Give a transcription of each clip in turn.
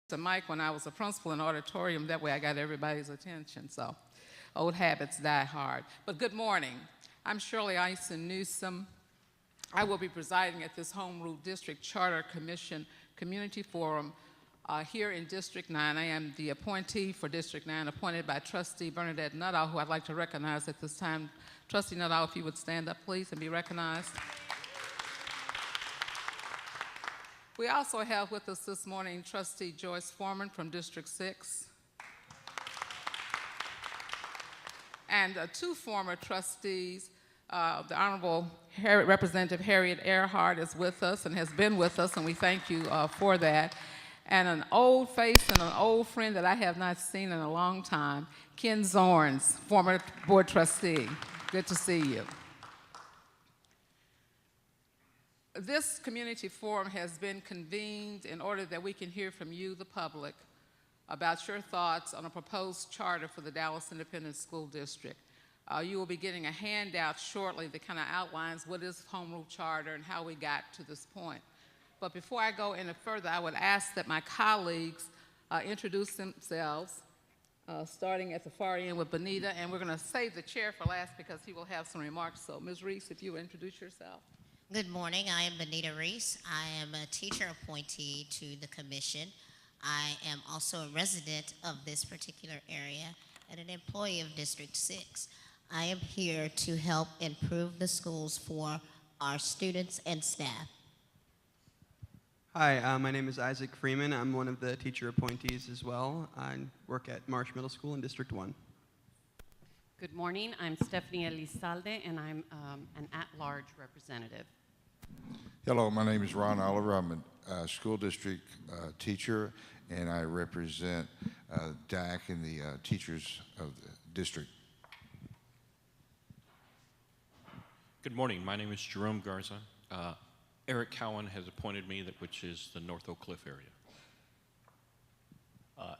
the mic when I was a principal in auditorium. That way I got everybody's attention. So old habits die hard. But good morning. I'm Shirley Ison Newsom. I will be presiding at this Home Rule District Charter Commission Community Forum here in District 9. I am the appointee for District 9, appointed by Trustee Bernadette Nuttall, who I'd like to recognize at this time. Trustee Nuttall, if you would stand up, please, and be recognized. We also have with us this morning Trustee Joyce Foreman from District 6. And two former trustees, the Honorable Representative Harriet Earhart is with us and has been with us, and we thank you for that. And an old face and an old friend that I have not seen in a long time, Ken Zorns, former board trustee. Good to see you. This community forum has been convened in order that we can hear from you, the public, about your thoughts on a proposed charter for the Dallas Independent School District. You will be getting a handout shortly that kind of outlines what is Home Rule Charter and how we got to this point. But before I go any further, I would ask that my colleagues introduce themselves, starting at the far end with Benita, and we're going to save the chair for last because he will have some remarks. So, Ms. Reese, if you would introduce yourself. Good morning. I am Benita Reese. I am a teacher appointee to the commission. I am also a resident of this particular area and an employee of District 6. I am here to help improve the schools for our students and staff. Hi, my name is Isaac Freeman. I'm one of the teacher appointees as well. I work at Marsh Middle School in District 1. Good morning. I'm Stephanie Elizalde, and I'm an at-large representative. Hello, my name is Ron Oliver. I'm a school district teacher, and I represent DAC and the teachers of the district. Good morning. My name is Jerome Garza. Eric Cowan has appointed me, which is the North Oak Cliff area.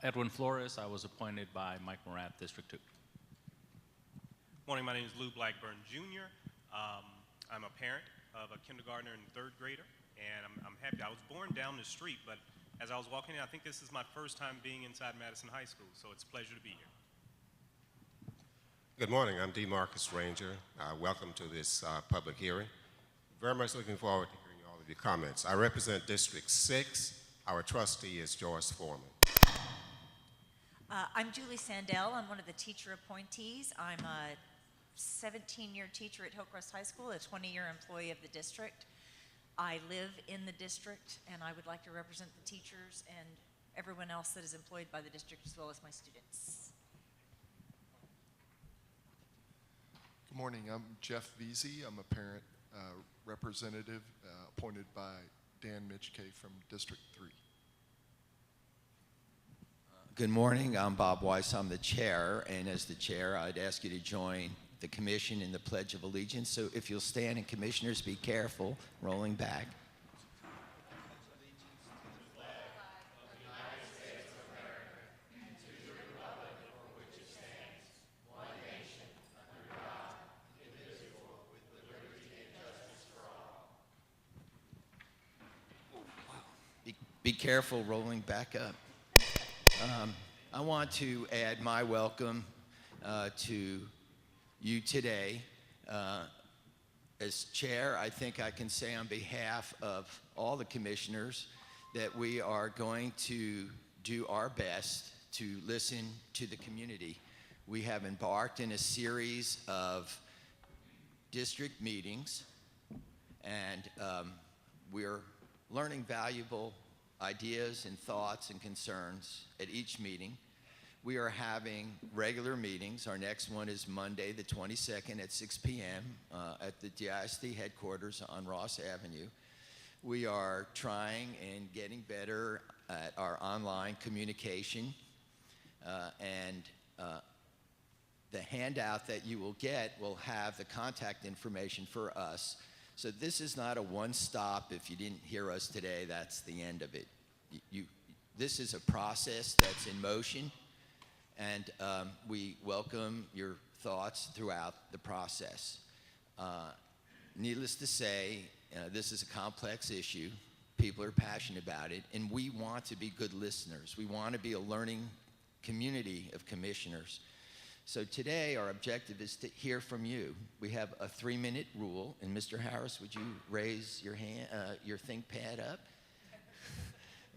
Edwin Flores, I was appointed by Mike Morat, District 2. Morning, my name is Lou Blackburn Jr. I'm a parent of a kindergartner and third grader, and I'm happy. I was born down the street, but as I was walking in, I think this is my first time being inside Madison High School, so it's a pleasure to be here. Good morning, I'm D. Marcus Ranger. Welcome to this public hearing. Very much looking forward to hearing all of your comments. I represent District 6. Our trustee is Joyce Foreman. I'm Julie Sandell. I'm one of the teacher appointees. I'm a 17-year teacher at Hillcrest High School, a 20-year employee of the district. I live in the district, and I would like to represent the teachers and everyone else that is employed by the district, as well as my students. Good morning. I'm Jeff Veazey. I'm a parent representative appointed by Dan Mitchkay from District 3. Good morning. I'm Bob Weiss. I'm the chair, and as the chair, I'd ask you to join the commission in the Pledge of Allegiance. So if you'll stand, and commissioners, be careful, rolling back. Be careful rolling back up. I want to add my welcome to you today. As chair, I think I can say on behalf of all the commissioners that we are going to do our best to listen to the community. We have embarked in a series of district meetings, and we're learning valuable ideas and thoughts and concerns at each meeting. We are having regular meetings. Our next one is Monday the 22nd at 6 p.m. At the DISD headquarters on Ross Avenue. We are trying and getting better at our online communication, and the handout that you will get will have the contact information for us. So this is not a one-stop. If you didn't hear us today, that's the end of it. This is a process that's in motion, and we welcome your thoughts throughout the process. Needless to say, this is a complex issue. people are passionate about it, and we want to be good listeners. We want to be a learning community of commissioners. So today, our objective is to hear from you. We have a 3-minute rule, and Mr. Harris, would you raise your hand, your ThinkPad up?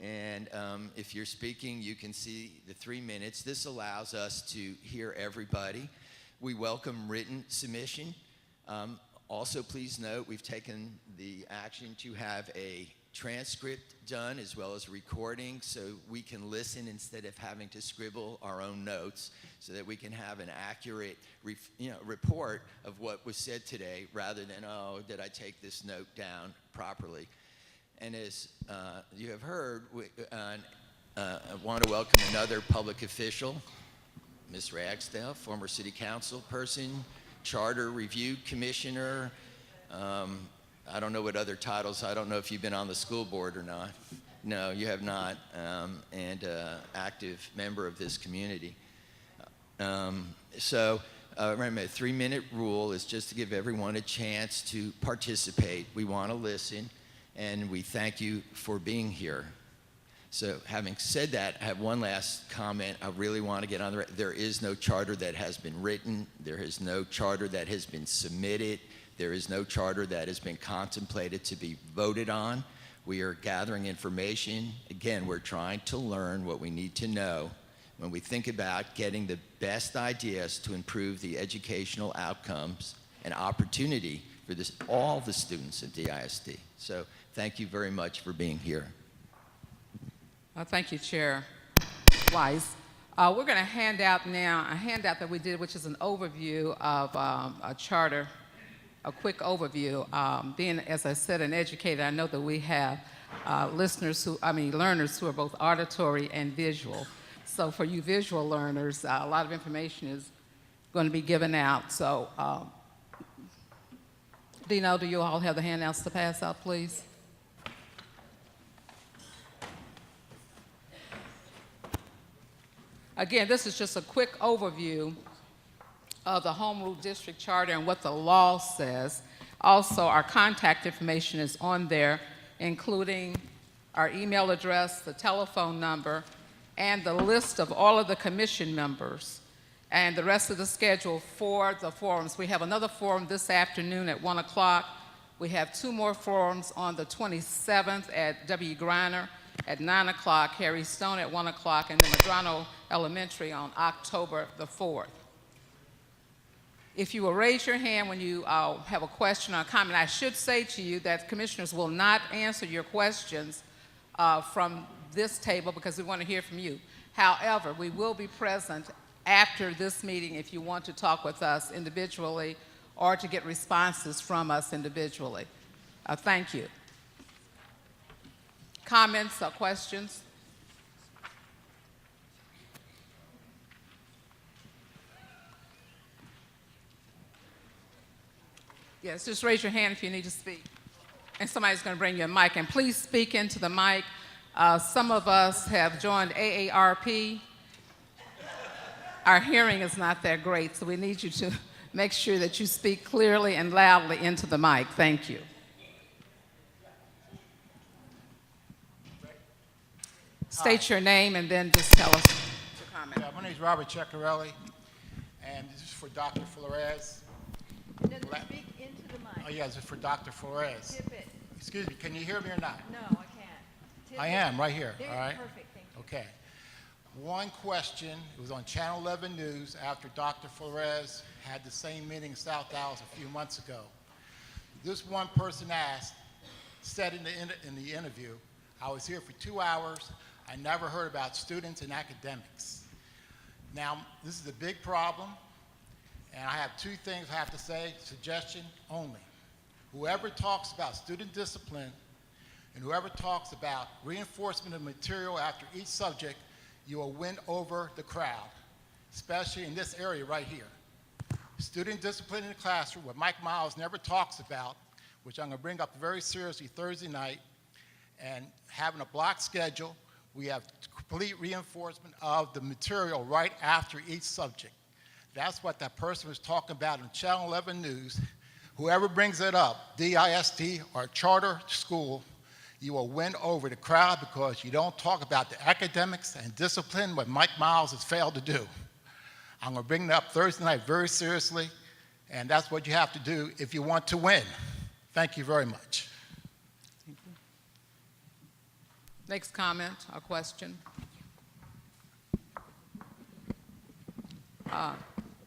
And if you're speaking, you can see the 3 minutes. This allows us to hear everybody. We welcome written submission. Also, please note, we've taken the action to have a transcript done as well as recording, so we can listen instead of having to scribble our own notes, so that we can have an accurate report of what was said today, rather than, oh, did I take this note down properly? And as you have heard, I want to welcome another public official, Ms. Ragsdale, former city council person, charter review commissioner. I don't know what other titles. I don't know if you've been on the school board or not. No, you have not, and active member of this community. Remember, the 3-minute rule is just to give everyone a chance to participate. We want to listen, and we thank you for being here. So having said that, I have one last comment. I really want to get on the record. There is no charter that has been written. There is no charter that has been submitted. There is no charter that has been contemplated to be voted on. We are gathering information. Again, we're trying to learn what we need to know when we think about getting the best ideas to improve the educational outcomes and opportunity for all the students at DISD. So thank you very much for being here. Thank you, Chair Weiss. We're going to hand out now a handout that we did, which is an overview of a charter, a quick overview. Being, as I said, an educator, I know that we have learners who are both auditory and visual. So for you visual learners, a lot of information is going to be given out. So, Dino, do you all have the handouts to pass out, please? Again, this is just a quick overview of the Home Rule District Charter and what the law says. Also, our contact information is on there, including our email address, the telephone number, and the list of all of the commission members and the rest of the schedule for the forums. We have another forum this afternoon at 1 o'clock. We have 2 more forums on the 27th at W. Griner at 9 o'clock, Harry Stone at 1 o'clock, and then Madrano Elementary on October the 4th. If you will raise your hand when you have a question or a comment, I should say to you that commissioners will not answer your questions from this table because we want to hear from you. However, we will be present after this meeting if you want to talk with us individually or to get responses from us individually. Thank you. Comments or questions? Yes, just raise your hand if you need to speak. And somebody's going to bring you a mic. And please speak into the mic. Some of us have joined AARP. Our hearing is not that great, so we need you to make sure that you speak clearly and loudly into the mic. Thank you. State your name and then just tell us your comment. Yeah, my name is Robert Ceccarelli, and this is for Dr. Flores. Speak into the mic. Oh, yeah, this is for Dr. Flores. Tip it. Excuse me, can you hear me or not? No, I can't. Tip I it. am, right here, There, all right? Perfect, thank you. Okay. One question, it was on Channel 11 News after Dr. Flores had the same meeting in South Dallas a few months ago. This one person said in the interview, I was here for 2 hours, I never heard about students and academics. Now, this is a big problem, and I have 2 things I have to say, suggestion only. Whoever talks about student discipline and whoever talks about reinforcement of material after each subject, you will win over the crowd, especially in this area right here. Student discipline in the classroom, what Mike Miles never talks about, which I'm going to bring up very seriously Thursday night, and having a block schedule, we have complete reinforcement of the material right after each subject. That's what that person was talking about on Channel 11 News. Whoever brings it up, DISD or charter school, You will win over the crowd because you don't talk about the academics and discipline, what Mike Miles has failed to do. I'm going to bring that up Thursday night very seriously, and that's what you have to do if you want to win. Thank you very much. Thank you. Next comment or question?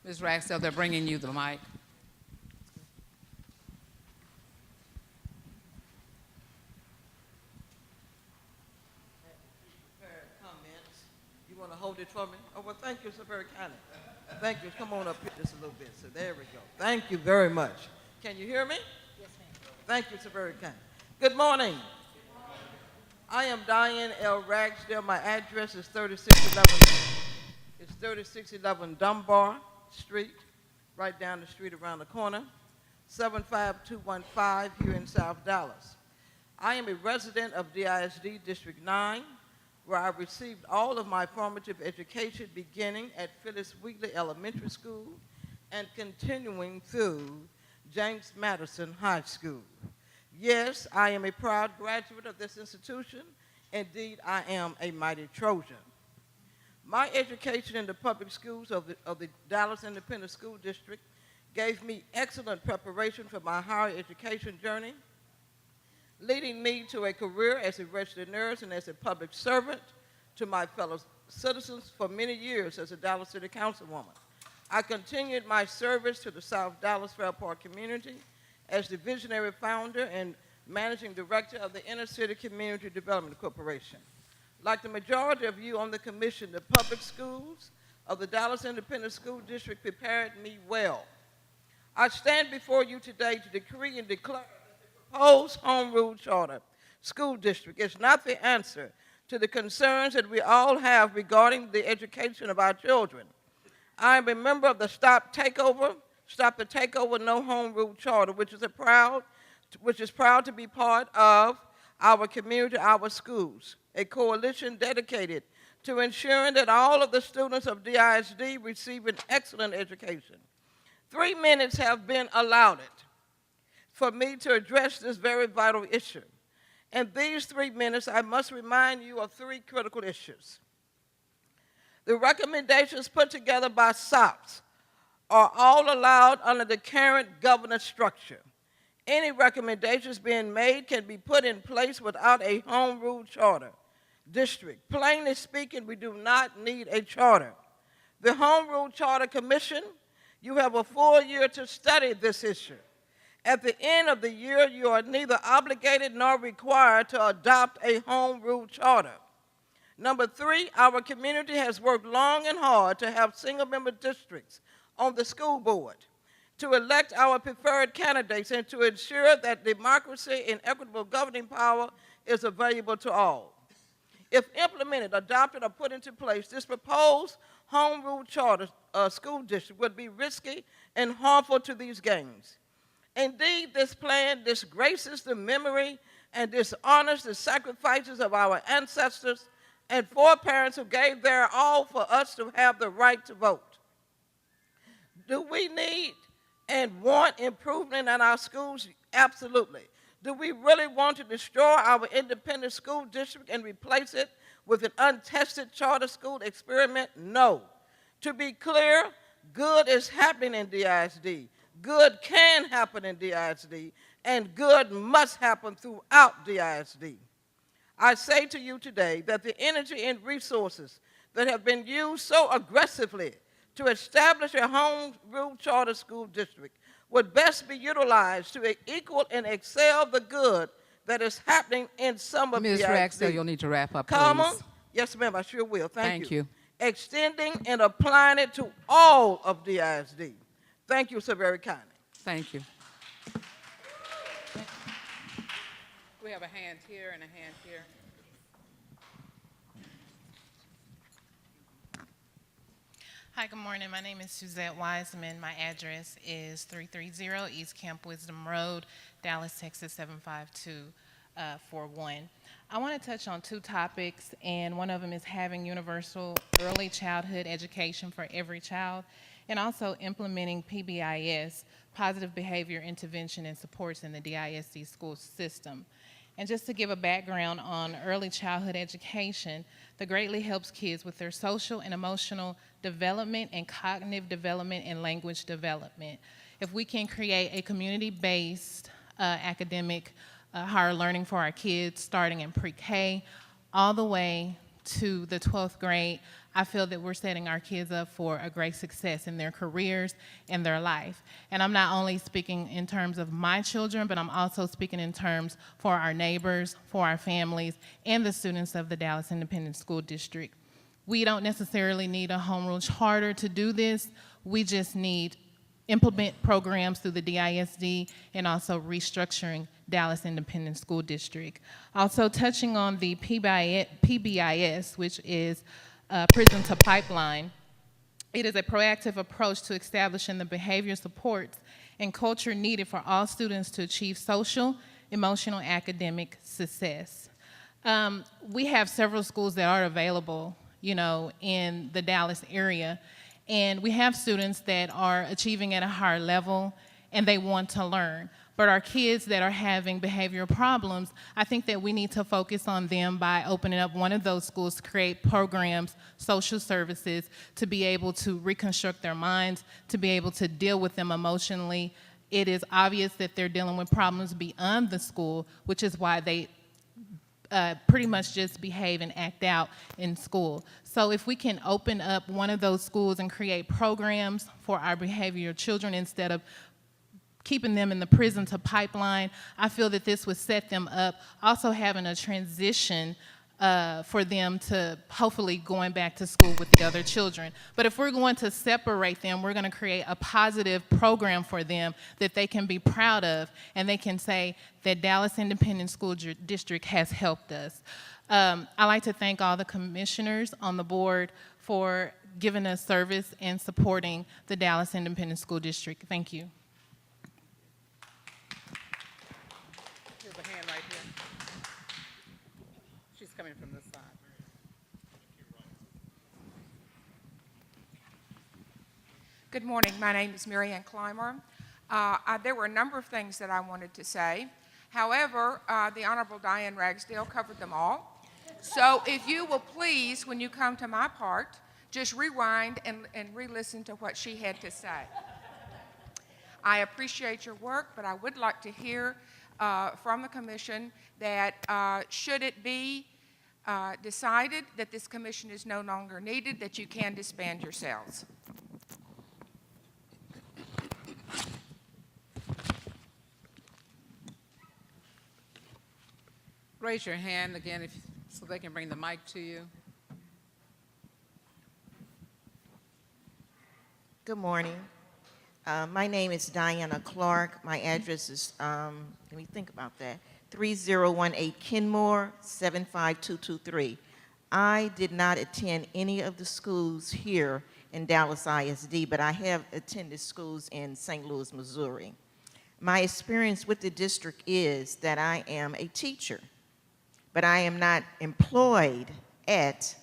Ms. Ragsdale, they're bringing you the mic. Comments. You want to hold it for me? Oh, well, thank you so very kindly. Thank you. Come on up here just a little bit. So there we go. Thank you very much. Can you hear me? Yes, ma'am. Thank you so very kindly. Good morning. I am Diane L. Ragsdale. My address is 3611 Dunbar Street, right down the street around the corner, 75215 here in South Dallas. I am a resident of DISD District 9, where I received all of my formative education beginning at Phyllis Wheatley Elementary School and continuing through James Madison High School. Yes, I am a proud graduate of this institution. Indeed, I am a mighty Trojan. My education in the public schools of the Dallas Independent School District gave me excellent preparation for my higher education journey, leading me to a career as a registered nurse and as a public servant to my fellow citizens for many years as a Dallas City Councilwoman. I continued my service to the South Dallas Fair Park community as the visionary founder and managing director of the Inner City Community Development Corporation. Like the majority of you on the commission, the public schools of the Dallas Independent School District prepared me well. I stand before you today to decree and declare that the proposed home rule charter school district is not the answer to the concerns that we all have regarding the education of our children. I am a member of the Stop the Takeover No Home Rule Charter, which is proud to be part of our community, our schools, a coalition dedicated to ensuring that all of the students of DISD receive an excellent education. 3 minutes have been allowed for me to address this very vital issue. In these 3 minutes, I must remind you of 3 critical issues. The recommendations put together by SOPs are all allowed under the current governance structure. Any recommendations being made can be put in place without a home rule charter district. Plainly speaking, we do not need a charter. The Home Rule Charter Commission, you have a full year to study this issue. At the end of the year, you are neither obligated nor required to adopt a home rule charter. Number 3, our community has worked long and hard to have single-member districts on the school board, to elect our preferred candidates, and to ensure that democracy and equitable governing power is available to all. If implemented, adopted, or put into place, this proposed home rule charter school district would be risky and harmful to these gains. Indeed, this plan disgraces the memory and dishonors the sacrifices of our ancestors and foreparents who gave their all for us to have the right to vote. Do we need and want improvement in our schools? Absolutely. Do we really want to destroy our independent school district and replace it with an untested charter school experiment? No. To be clear, good is happening in DISD. Good can happen in DISD, and good must happen throughout DISD. I say to you today that the energy and resources that have been used so aggressively to establish a home rule charter school district would best be utilized to equal and excel the good that is happening in some of Ms. DISD. Ragsdale, you'll need to wrap up, please. Come on. Yes, ma'am, I sure will. Thank you. Extending and applying it to all of DISD. Thank you so very kindly. Thank you. We have a hand here and a hand here. Hi, good morning. My name is Suzette Wiseman. My address is 330 East Camp Wisdom Road, Dallas, Texas 75241. I want to touch on 2 topics, and one of them is having universal early childhood education for every child, and also implementing PBIS, positive behavior intervention and supports in the DISD school system. And just to give a background on early childhood education, the greatly helps kids with their social and emotional development and cognitive development and language development. If we can create a community-based academic higher learning for our kids starting in pre-K all the way to the 12th grade, I feel that we're setting our kids up for a great success in their careers and their life. And I'm not only speaking in terms of my children, but I'm also speaking in terms for our neighbors, for our families, and the students of the Dallas Independent School District. We don't necessarily need a home rule charter to do this. We just need implement programs through the DISD and also restructuring Dallas Independent School District. Also touching on the PBIS, which is Prison to Pipeline. It is a proactive approach to establishing the behavior supports and culture needed for all students to achieve social, emotional, academic success. We have several schools that are available, in the Dallas area, and we have students that are achieving at a higher level and they want to learn. But our kids that are having behavioral problems, I think that we need to focus on them by opening up one of those schools to create programs, social services, to be able to reconstruct their minds, to be able to deal with them emotionally. It is obvious that they're dealing with problems beyond the school, which is why they pretty much just behave and act out in school. So if we can open up one of those schools and create programs for our behavioral children instead of keeping them in the prison to pipeline, I feel that this would set them up, also having a transition for them to hopefully going back to school with the other children. But if we're going to separate them, we're going to create a positive program for them that they can be proud of, and they can say that Dallas Independent School District has helped us. I'd like to thank all the commissioners on the board for giving us service and supporting the Dallas Independent School District. Thank you. Coming from this side. Good morning. My name is Mary Ann Clymer. There were a number of things that I wanted to say. However, the Honorable Diane Ragsdale covered them all. So if you will please, when you come to my part, just rewind and re-listen to what she had to say. I appreciate your work, but I would like to hear from the commission that should it be decided that this commission is no longer needed, that you can disband yourselves. Raise your hand again so they can bring the mic to you. Good morning. My name is Diana Clark. My address is, let me think about that, 3018 Kenmore, 75223. I did not attend any of the schools here in Dallas ISD, but I have attended schools in St. Louis, Missouri. My experience with the district is that I am a teacher, but I am not employed at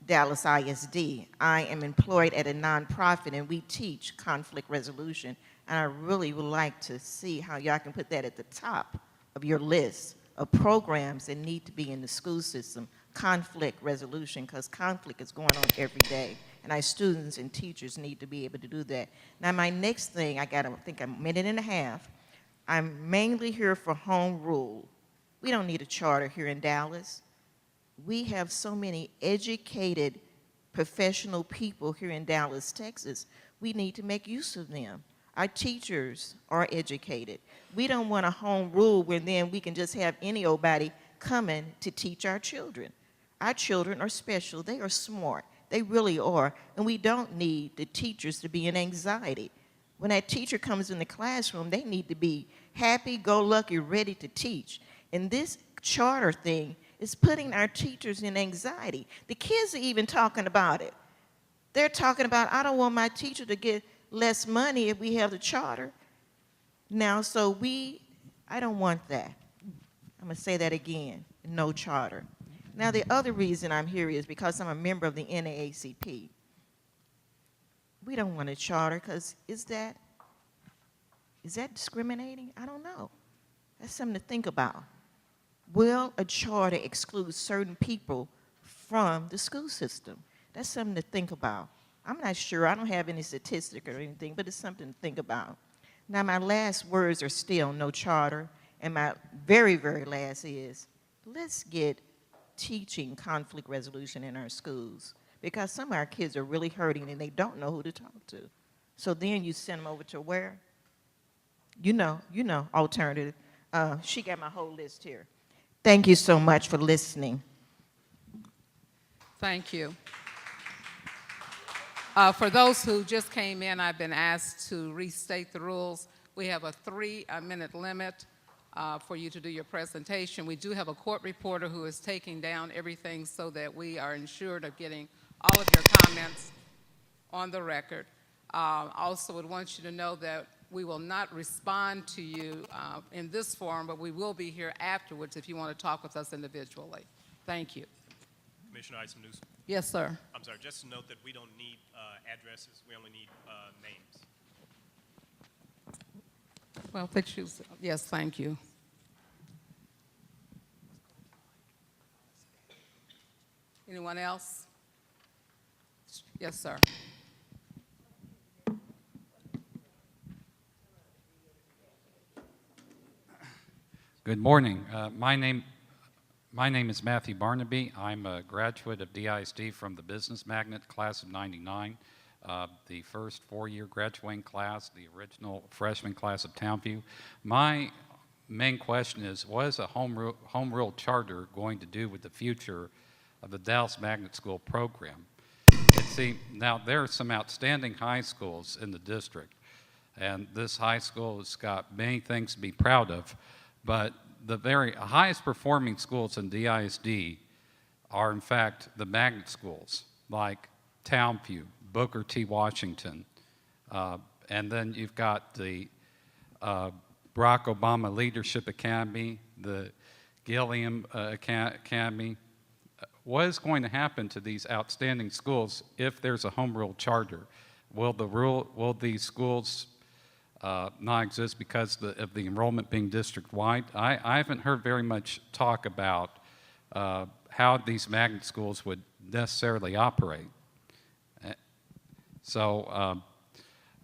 Dallas ISD. I am employed at a nonprofit, and we teach conflict resolution, and I really would like to see how y'all can put that at the top of your list of programs that need to be in the school system, conflict resolution, because conflict is going on every day, and our students and teachers need to be able to do that. Now, my next thing, I got, I think, a minute and a half. I'm mainly here for home rule. We don't need a charter here in Dallas. We have so many educated, professional people here in Dallas, Texas. We need to make use of them. Our teachers are educated. We don't want a home rule where then we can just have any old body coming to teach our children. Our children are special. They are smart. They really are. And we don't need the teachers to be in anxiety. When that teacher comes in the classroom, they need to be happy-go-lucky, ready to teach. And this charter thing is putting our teachers in anxiety. The kids are even talking about it. They're talking about, I don't want my teacher to get less money if we have the charter. Now, so I don't want that. I'm going to say that again, no charter. Now, the other reason I'm here is because I'm a member of the NAACP. We don't want a charter because is that discriminating? I don't know. That's something to think about. Will a charter exclude certain people from the school system? That's something to think about. I'm not sure. I don't have any statistic or anything, but it's something to think about. Now, my last words are still no charter, and my very, very last is let's get teaching conflict resolution in our schools, because some of our kids are really hurting and they don't know who to talk to. So then you send them over to where? You know, alternative. She got my whole list here. Thank you so much for listening. Thank you. For those who just came in, I've been asked to restate the rules. We have a 3-minute limit for you to do your presentation. We do have a court reporter who is taking down everything so that we are ensured of getting all of your comments on the record. Also would want you to know that we will not respond to you in this forum, but we will be here afterwards if you want to talk with us individually. Thank you. Commissioner Isom Newsom. Yes, sir. I'm sorry, just to note that we don't need addresses, we only need names. Well, pictures, yes, thank you. Anyone else? Yes, sir. Good morning. My name is Matthew Barnaby. I'm a graduate of DISD from the Business Magnet class of '99, the first 4-year graduating class, the original freshman class of Townview. My main question is, what is a home rule charter going to do with the future of the Dallas Magnet School program? And see, now there are some outstanding high schools in the district, and this high school has got many things to be proud of. But the very highest performing schools in DISD are, in fact, the magnet schools, like Townview, Booker T. Washington, and then you've got the Barack Obama Leadership Academy, the Gilliam Academy. What is going to happen to these outstanding schools if there's a home rule charter? Will these schools not exist because of the enrollment being district-wide? I haven't heard very much talk about how these magnet schools would necessarily operate. So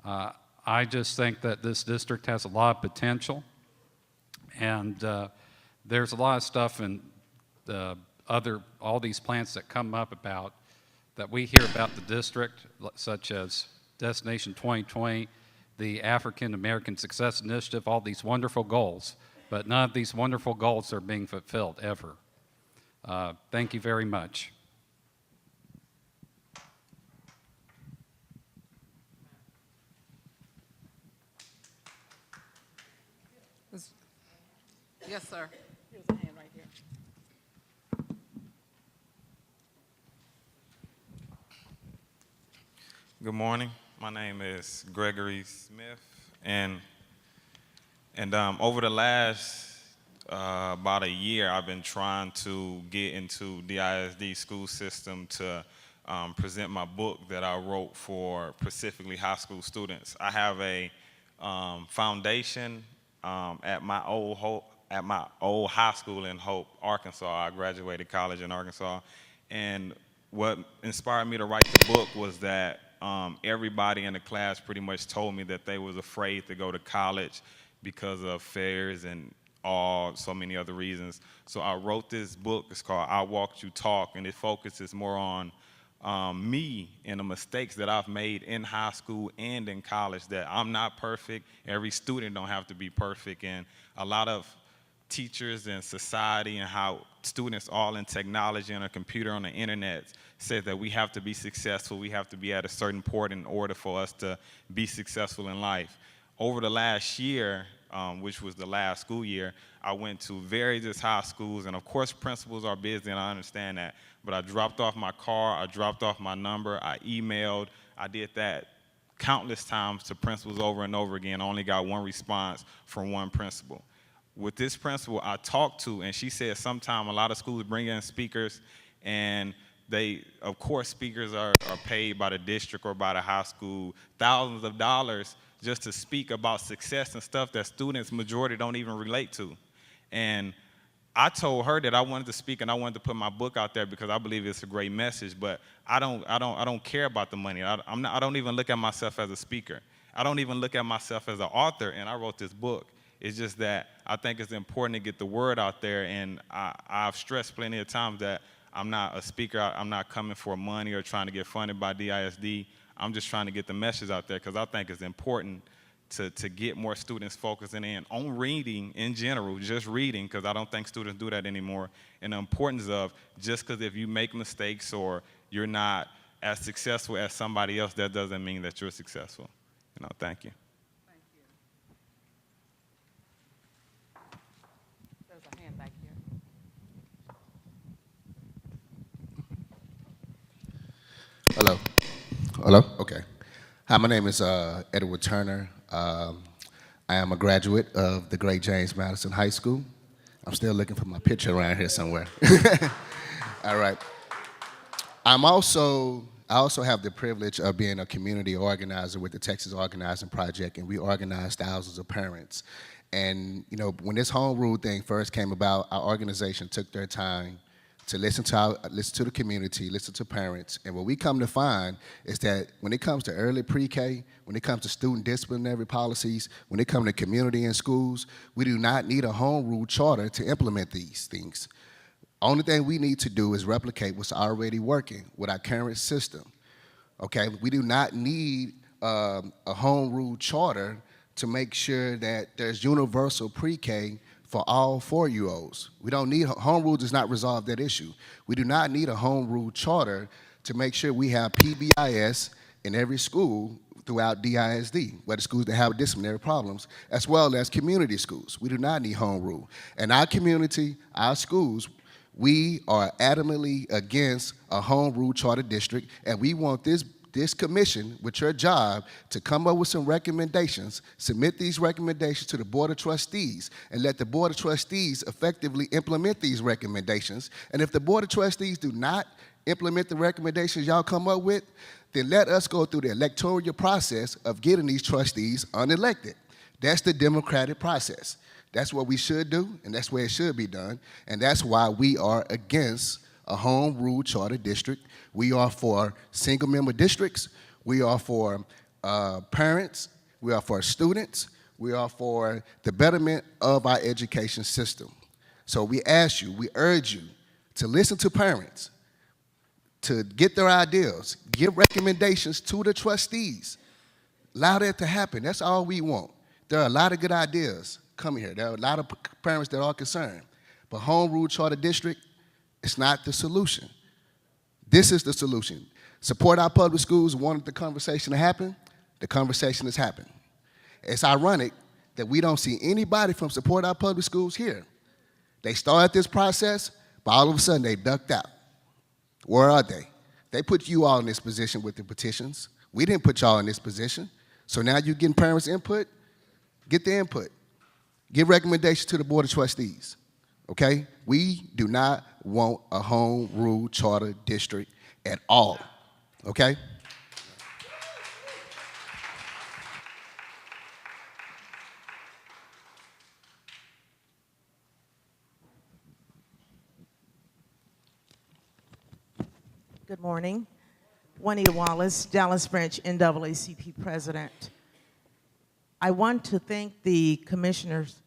I just think that this district has a lot of potential, and there's a lot of stuff in all these plans that come up about, that we hear about the district, such as Destination 2020, the African American Success Initiative, all these wonderful goals, but none of these wonderful goals are being fulfilled ever. Thank you very much. Yes, sir. Here's a hand right here. Good morning. My name is Gregory Smith, and over the last about a year, I've been trying to get into DISD school system to present my book that I wrote for specifically high school students. I have a foundation at my old high school in Hope, Arkansas. I graduated college in Arkansas, and what inspired me to write the book was that everybody in the class pretty much told me that they was afraid to go to college because of fares and so many other reasons. So I wrote this book. It's called I Walked You Talk, and it focuses more on me and the mistakes that I've made in high school and in college, that I'm not perfect. Every student don't have to be perfect, and a lot of teachers and society and how students all in technology and a computer on the internet says that we have to be successful, we have to be at a certain point in order for us to be successful in life. Over the last year, which was the last school year, I went to various high schools, and of course principals are busy, and I understand that, but I dropped off my car, I dropped off my number, I emailed, I did that countless times to principals over and over again. I only got one response from one principal. With this principal I talked to, and she said sometime a lot of schools bring in speakers, and of course speakers are paid by the district or by the high school thousands of dollars just to speak about success and stuff that students majority don't even relate to. And I told her that I wanted to speak and I wanted to put my book out there because I believe it's a great message, but I don't care about the money. I don't even look at myself as a speaker. I don't even look at myself as an author, and I wrote this book. It's just that I think it's important to get the word out there, and I've stressed plenty of times that I'm not a speaker. I'm not coming for money or trying to get funded by DISD. I'm just trying to get the message out there because I think it's important to get more students focusing in on reading in general, just reading, because I don't think students do that anymore, and the importance of just because if you make mistakes or you're not as successful as somebody else, that doesn't mean that you're successful. Thank you. There's a hand back here. Hello. Hello? Okay. Hi, my name is Edward Turner. I am a graduate of the great James Madison High School. I'm still looking for my picture around here somewhere. All right. I also have the privilege of being a community organizer with the Texas Organizing Project, and we organize thousands of parents. And when this home rule thing first came about, our organization took their time to listen to the community, listen to parents. And what we come to find is that when it comes to early pre-K, when it comes to student disciplinary policies, when it comes to community in schools, we do not need a home rule charter to implement these things. Only thing we need to do is replicate what's already working with our current system. Okay, we do not need a home rule charter to make sure that there's universal pre-K for all 4-year-olds. We don't need, home rule does not resolve that issue. We do not need a home rule charter to make sure we have PBIS in every school throughout DISD, whether schools that have disciplinary problems, as well as community schools. We do not need home rule. And our community, our schools, we are adamantly against a home rule charter district, and we want this commission, with your job, to come up with some recommendations, submit these recommendations to the Board of Trustees, and let the Board of Trustees effectively implement these recommendations. And if the Board of Trustees do not implement the recommendations y'all come up with, then let us go through the electoral process of getting these trustees unelected. That's the democratic process. That's what we should do, and that's where it should be done, and that's why we are against a home rule charter district. We are for single-member districts. We are for parents. We are for students. We are for the betterment of our education system. So we ask you, we urge you to listen to parents, to get their ideas, give recommendations to the trustees. Allow that to happen. That's all we want. There are a lot of good ideas coming here. There are a lot of parents that are concerned. But home rule charter district, it's not the solution. This is the solution. Support our public schools. Wanted the conversation to happen. The conversation has happened. It's ironic that we don't see anybody from Support Our Public Schools here. They started this process, but all of a sudden they ducked out. Where are they? They put you all in this position with the petitions. We didn't put y'all in this position. So now you're getting parents' input. Get the input. Give recommendations to the Board of Trustees. Okay? We do not want a home rule charter district at all. Okay? Good morning. Juanita Wallace, Dallas Branch NAACP President. I want to thank the commissioners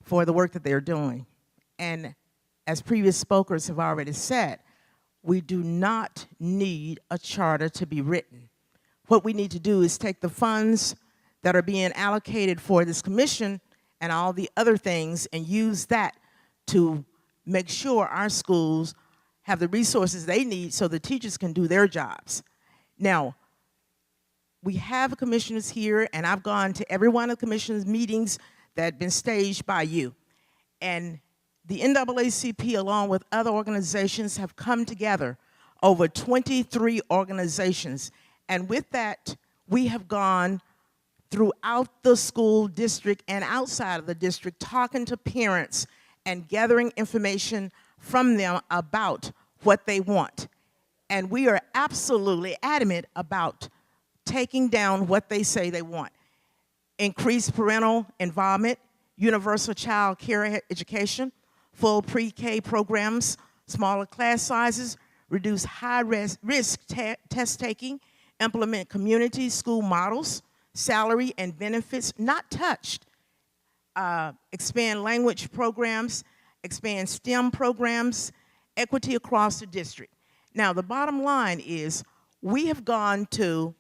for the work that they're doing. And as previous speakers have already said, we do not need a charter to be written. What we need to do is take the funds that are being allocated for this commission and all the other things and use that to make sure our schools have the resources they need so the teachers can do their jobs. Now, we have commissioners here, and I've gone to every one of the commissioners' meetings that have been staged by you. And the NAACP, along with other organizations, have come together, over 23 organizations. And with that, we have gone throughout the school district and outside of the district, talking to parents and gathering information from them about what they want. And we are absolutely adamant about taking down what they say they want. Increased parental involvement, universal child care education, full pre-K programs, smaller class sizes, reduce high-risk test taking, implement community school models, salary and benefits not touched, expand language programs, expand STEM programs, equity across the district. Now, the bottom line is we have gone to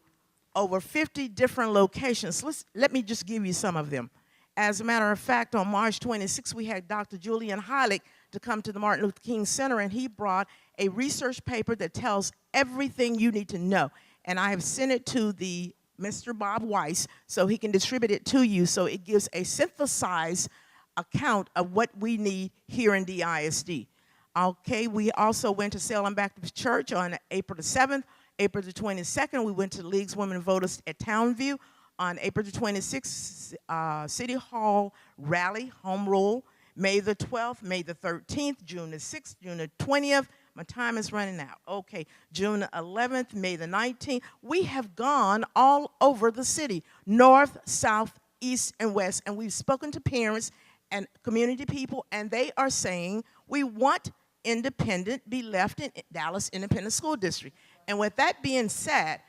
over 50 different locations. Let me just give you some of them. As a matter of fact, on March 26th, we had Dr. Julian Heilig to come to the Martin Luther King Center, and he brought a research paper that tells everything you need to know. And I have sent it to the Mr. Bob Weiss so he can distribute it to you, so it gives a synthesized account of what we need here in DISD. Okay, we also went to Salem Baptist Church on April the 7th. April the 22nd, we went to the League's Women Voters at Townview. On April the 26th, City Hall rally, home rule. May the 12th, May the 13th, June the 6th, June the 20th. My time is running out. Okay, June the 11th, May the 19th. We have gone all over the city, north, south, east, and west, and we've spoken to parents and community people, and they are saying we want independent be left in Dallas Independent School District. And with that being said,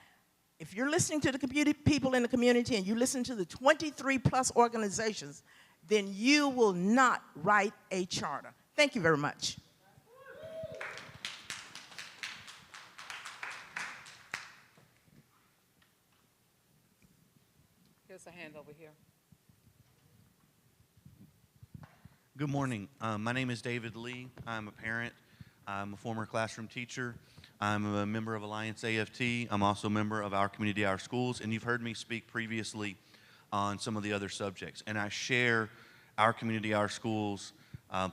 if you're listening to the people in the community and you listen to the 23 plus organizations, then you will not write a charter. Thank you very much. Here's a hand over here. Good morning. My name is David Lee. I'm a parent. I'm a former classroom teacher. I'm a member of Alliance AFT. I'm also a member of Our Community, Our Schools, and you've heard me speak previously on some of the other subjects. And I share Our Community, Our Schools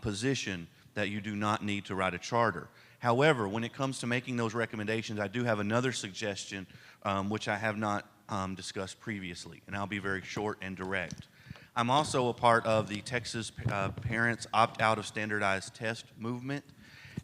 position that you do not need to write a charter. However, when it comes to making those recommendations, I do have another suggestion which I have not discussed previously, and I'll be very short and direct. I'm also a part of the Texas Parents Opt-Out of Standardized Test movement,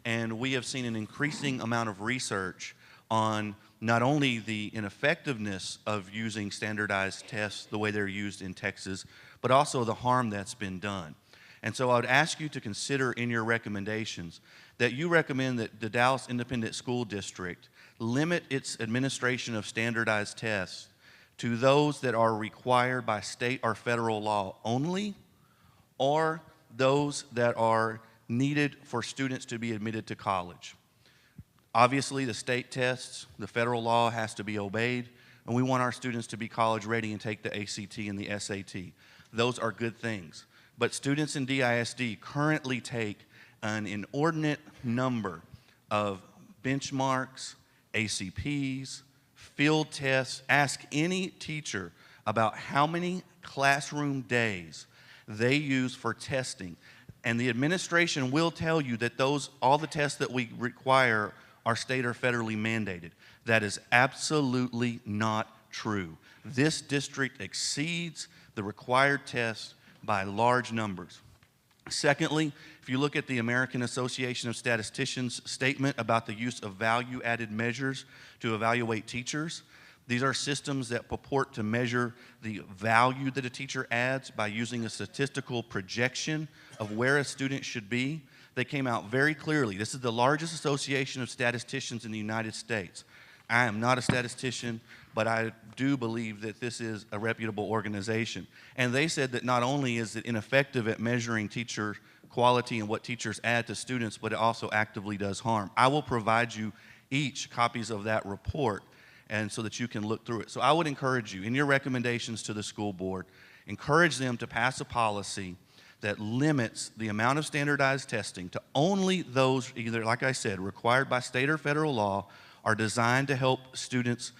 and we have seen an increasing amount of research on not only the ineffectiveness of using standardized tests the way they're used in Texas, but also the harm that's been done. And so I would ask you to consider in your recommendations that you recommend that the Dallas Independent School District limit its administration of standardized tests to those that are required by state or federal law only, or those that are needed for students to be admitted to college. Obviously, the state tests, the federal law has to be obeyed, and we want our students to be college ready and take the ACT and the SAT. Those are good things. But students in DISD currently take an inordinate number of benchmarks, ACPs, field tests. Ask any teacher about how many classroom days they use for testing. And the administration will tell you that all the tests that we require are state or federally mandated. That is absolutely not true. This district exceeds the required tests by large numbers. Secondly, if you look at the American Association of Statisticians statement about the use of value-added measures to evaluate teachers, these are systems that purport to measure the value that a teacher adds by using a statistical projection of where a student should be. They came out very clearly. This is the largest association of statisticians in the United States. I am not a statistician, but I do believe that this is a reputable organization. And they said that not only is it ineffective at measuring teacher quality and what teachers add to students, but it also actively does harm. I will provide you each copies of that report, and so that you can look through it. So I would encourage you, in your recommendations to the school board, encourage them to pass a policy that limits the amount of standardized testing to only those, either, like I said, required by state or federal law, are designed to help students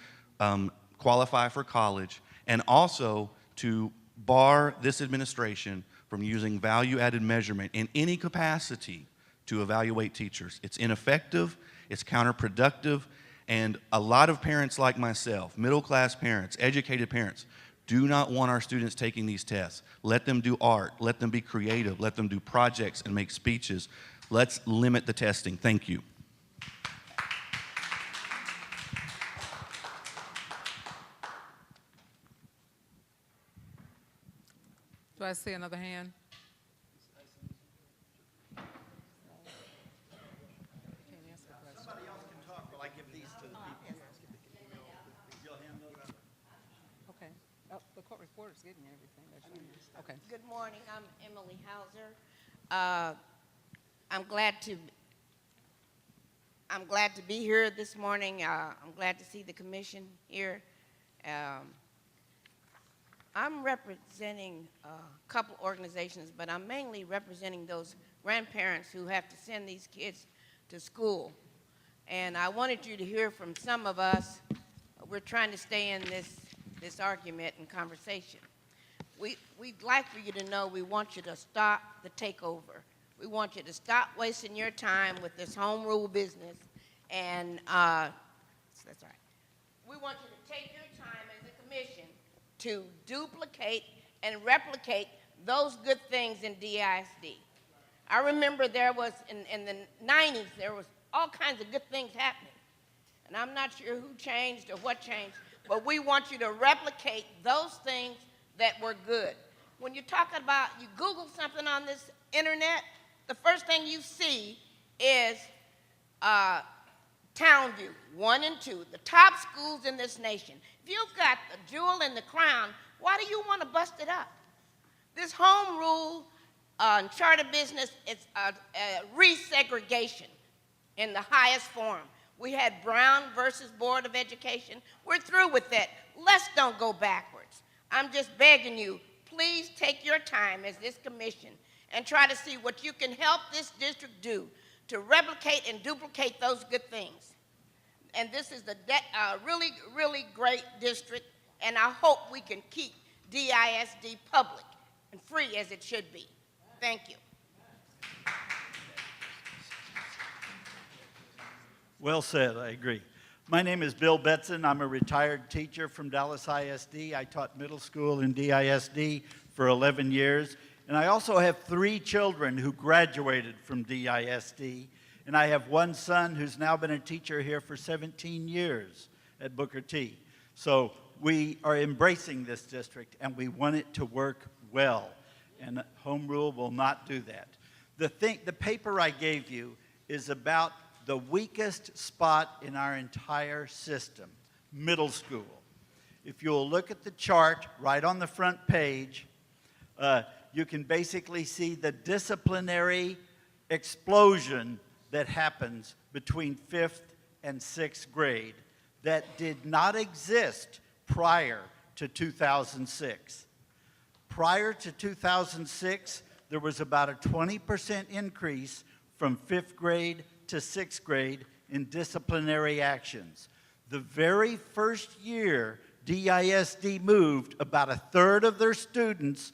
qualify for college, and also to bar this administration from using value-added measurement in any capacity to evaluate teachers. It's ineffective, it's counterproductive, and a lot of parents like myself, middle-class parents, educated parents, do not want our students taking these tests. Let them do art, let them be creative, let them do projects and make speeches. Let's limit the testing. Thank you. Do I see another hand? recorder's getting everything. Okay. Good morning. I'm Emily Hauser. I'm glad to be here this morning. I'm glad to see the commission here. I'm representing a couple organizations, but I'm mainly representing those grandparents who have to send these kids to school. And I wanted you to hear from some of us. We're trying to stay in this argument and conversation. We'd like for you to know we want you to stop the takeover. We want you to stop wasting your time with this home rule business. And that's right. We want you to take your time as a commission to duplicate and replicate those good things in DISD. I remember there was, in the 90s, there was all kinds of good things happening. And I'm not sure who changed or what changed, but we want you to replicate those things that were good. When you're talking about, you Google something on this internet, the first thing you see is Townview 1 and 2, the top schools in this nation. If you've got the jewel and the crown, why do you want to bust it up? This home rule and charter business is resegregation in the highest form. We had Brown versus Board of Education. We're through with that. Let's don't go backwards. I'm just begging you, please take your time as this commission and try to see what you can help this district do to replicate and duplicate those good things. And this is a really, really great district, and I hope we can keep DISD public and free as it should be. Thank you. Well said, I agree. My name is Bill Betson. I'm a retired teacher from Dallas ISD. I taught middle school in DISD for 11 years. And I also have 3 children who graduated from DISD. And I have one son who's now been a teacher here for 17 years at Booker T. So we are embracing this district, and we want it to work well. And home rule will not do that. The paper I gave you is about the weakest spot in our entire system, middle school. If you'll look at the chart right on the front page, you can basically see the disciplinary explosion that happens between 5th and 6th grade that did not exist prior to 2006. Prior to 2006, there was about a 20% increase from 5th grade to 6th grade in disciplinary actions. The very first year DISD moved about a third of their students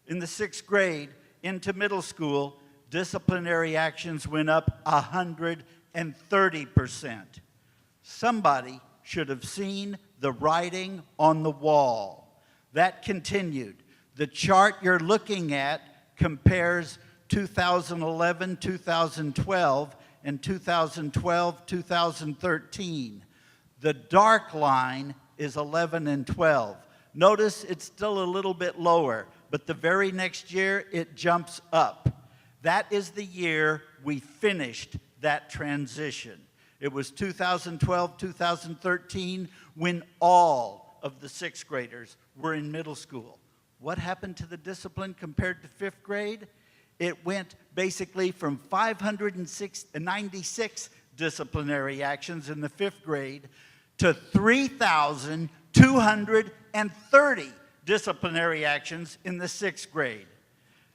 in the 6th grade into middle school, disciplinary actions went up 130%. Somebody should have seen the writing on the wall. That continued. The chart you're looking at compares 2011, 2012, and 2012, 2013. The dark line is 11 and 12. Notice it's still a little bit lower, but the very next year it jumps up. That is the year we finished that transition. It was 2012, 2013 when all of the 6th graders were in middle school. What happened to the discipline compared to 5th grade? It went basically from 596 disciplinary actions in the 5th grade to 3,230 disciplinary actions in the 6th grade.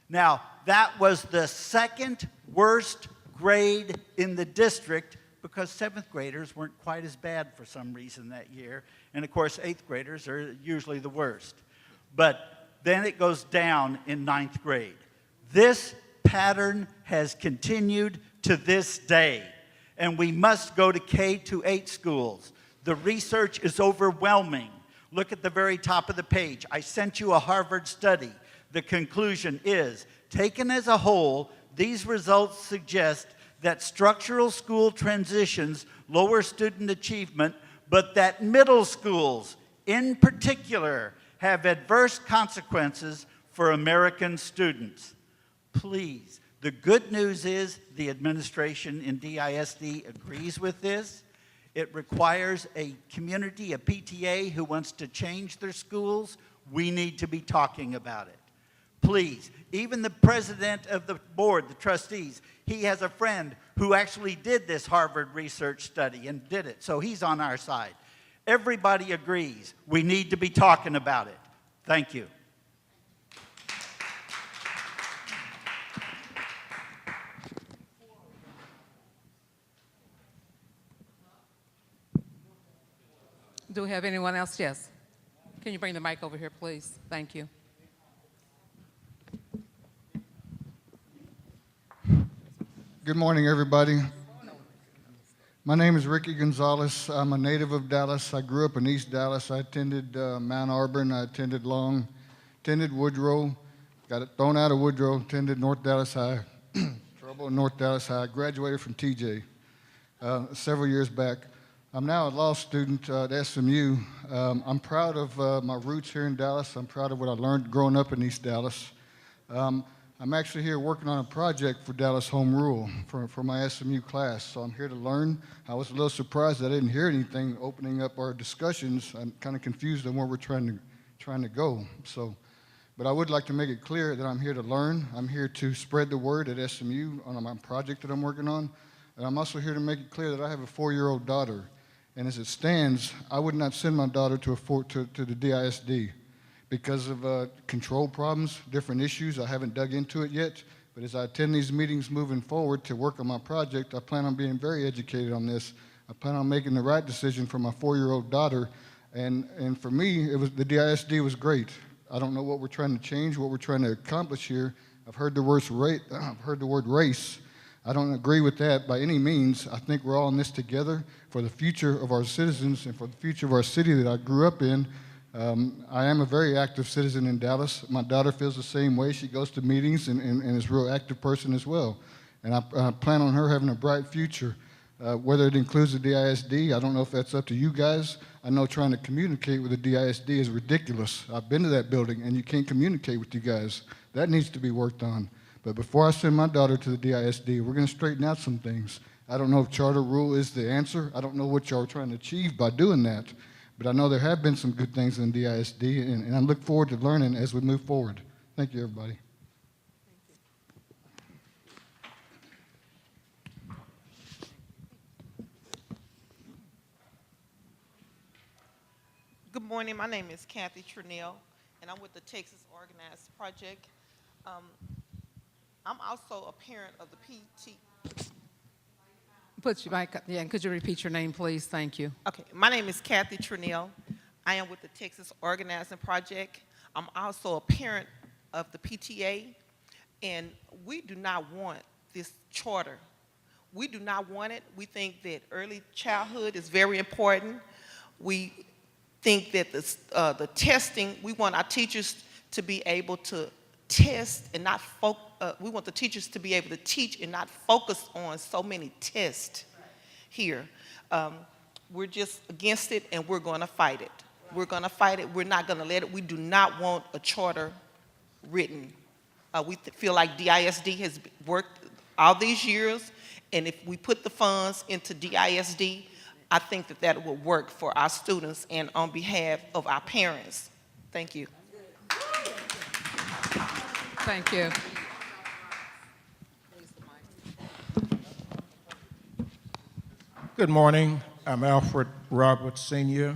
Now, that was the second worst grade in the district because 7th graders weren't quite as bad for some reason that year. And of course, 8th graders are usually the worst. But then it goes down in 9th grade. This pattern has continued to this day, and we must go to K-8 schools. The research is overwhelming. Look at the very top of the page. I sent you a Harvard study. The conclusion is, taken as a whole, these results suggest that structural school transitions lower student achievement, but that middle schools, in particular, have adverse consequences for American students. Please, the good news is the administration in DISD agrees with this. It requires a community, a PTA, who wants to change their schools. We need to be talking about it. Please, even the president of the board, the trustees, he has a friend who actually did this Harvard research study and did it, so he's on our side. Everybody agrees we need to be talking about it. Thank you. Do we have anyone else? Yes. Can you bring the mic over here, please? Thank you. Good morning, everybody. My name is Ricky Gonzalez. I'm a native of Dallas. I grew up in East Dallas. I attended Mount Auburn. I attended Long, attended Woodrow, got thrown out of Woodrow, attended North Dallas High, trouble in North Dallas High, graduated from TJ several years back. I'm now a law student at SMU. I'm proud of my roots here in Dallas. I'm proud of what I learned growing up in East Dallas. I'm actually here working on a project for Dallas Home Rule for my SMU class, so I'm here to learn. I was a little surprised I didn't hear anything opening up our discussions. I'm kind of confused on where we're trying to go. But I would like to make it clear that I'm here to learn. I'm here to spread the word at SMU on my project that I'm working on. And I'm also here to make it clear that I have a 4-year-old daughter. And as it stands, I would not send my daughter to the DISD because of control problems, different issues. I haven't dug into it yet, but as I attend these meetings moving forward to work on my project, I plan on being very educated on this. I plan on making the right decision for my 4-year-old daughter. And for me, the DISD was great. I don't know what we're trying to change, what we're trying to accomplish here. I've heard the word race. I don't agree with that by any means. I think we're all in this together for the future of our citizens and for the future of our city that I grew up in. I am a very active citizen in Dallas. My daughter feels the same way. She goes to meetings and is a real active person as well. And I plan on her having a bright future. Whether it includes the DISD, I don't know if that's up to you guys. I know trying to communicate with the DISD is ridiculous. I've been to that building and you can't communicate with you guys. That needs to be worked on. But before I send my daughter to the DISD, we're going to straighten out some things. I don't know if charter rule is the answer. I don't know what y'all are trying to achieve by doing that. But I know there have been some good things in DISD, and I look forward to learning as we move forward. Thank you, everybody. Good morning. My name is Kathy Trunell, and I'm with the Texas Organized Project. I'm also a parent of the PT. Put your mic up. Yeah, could you repeat your name, please? Thank you. Okay, my name is Kathy Trunell. I am with the Texas Organizing Project. I'm also a parent of the PTA, and we do not want this charter. We do not want it. We think that early childhood is very important. We think that the testing, we want our teachers to be able to test and not we want the teachers to be able to teach and not focus on so many tests here. We're just against it, and we're going to fight it. We're going to fight it. We're not going to let it. We do not want a charter written. We feel like DISD has worked all these years, and if we put the funds into DISD, I think that that will work for our students and on behalf of our parents. Thank you. Thank you. Good morning. I'm Alfred Roberts, Sr.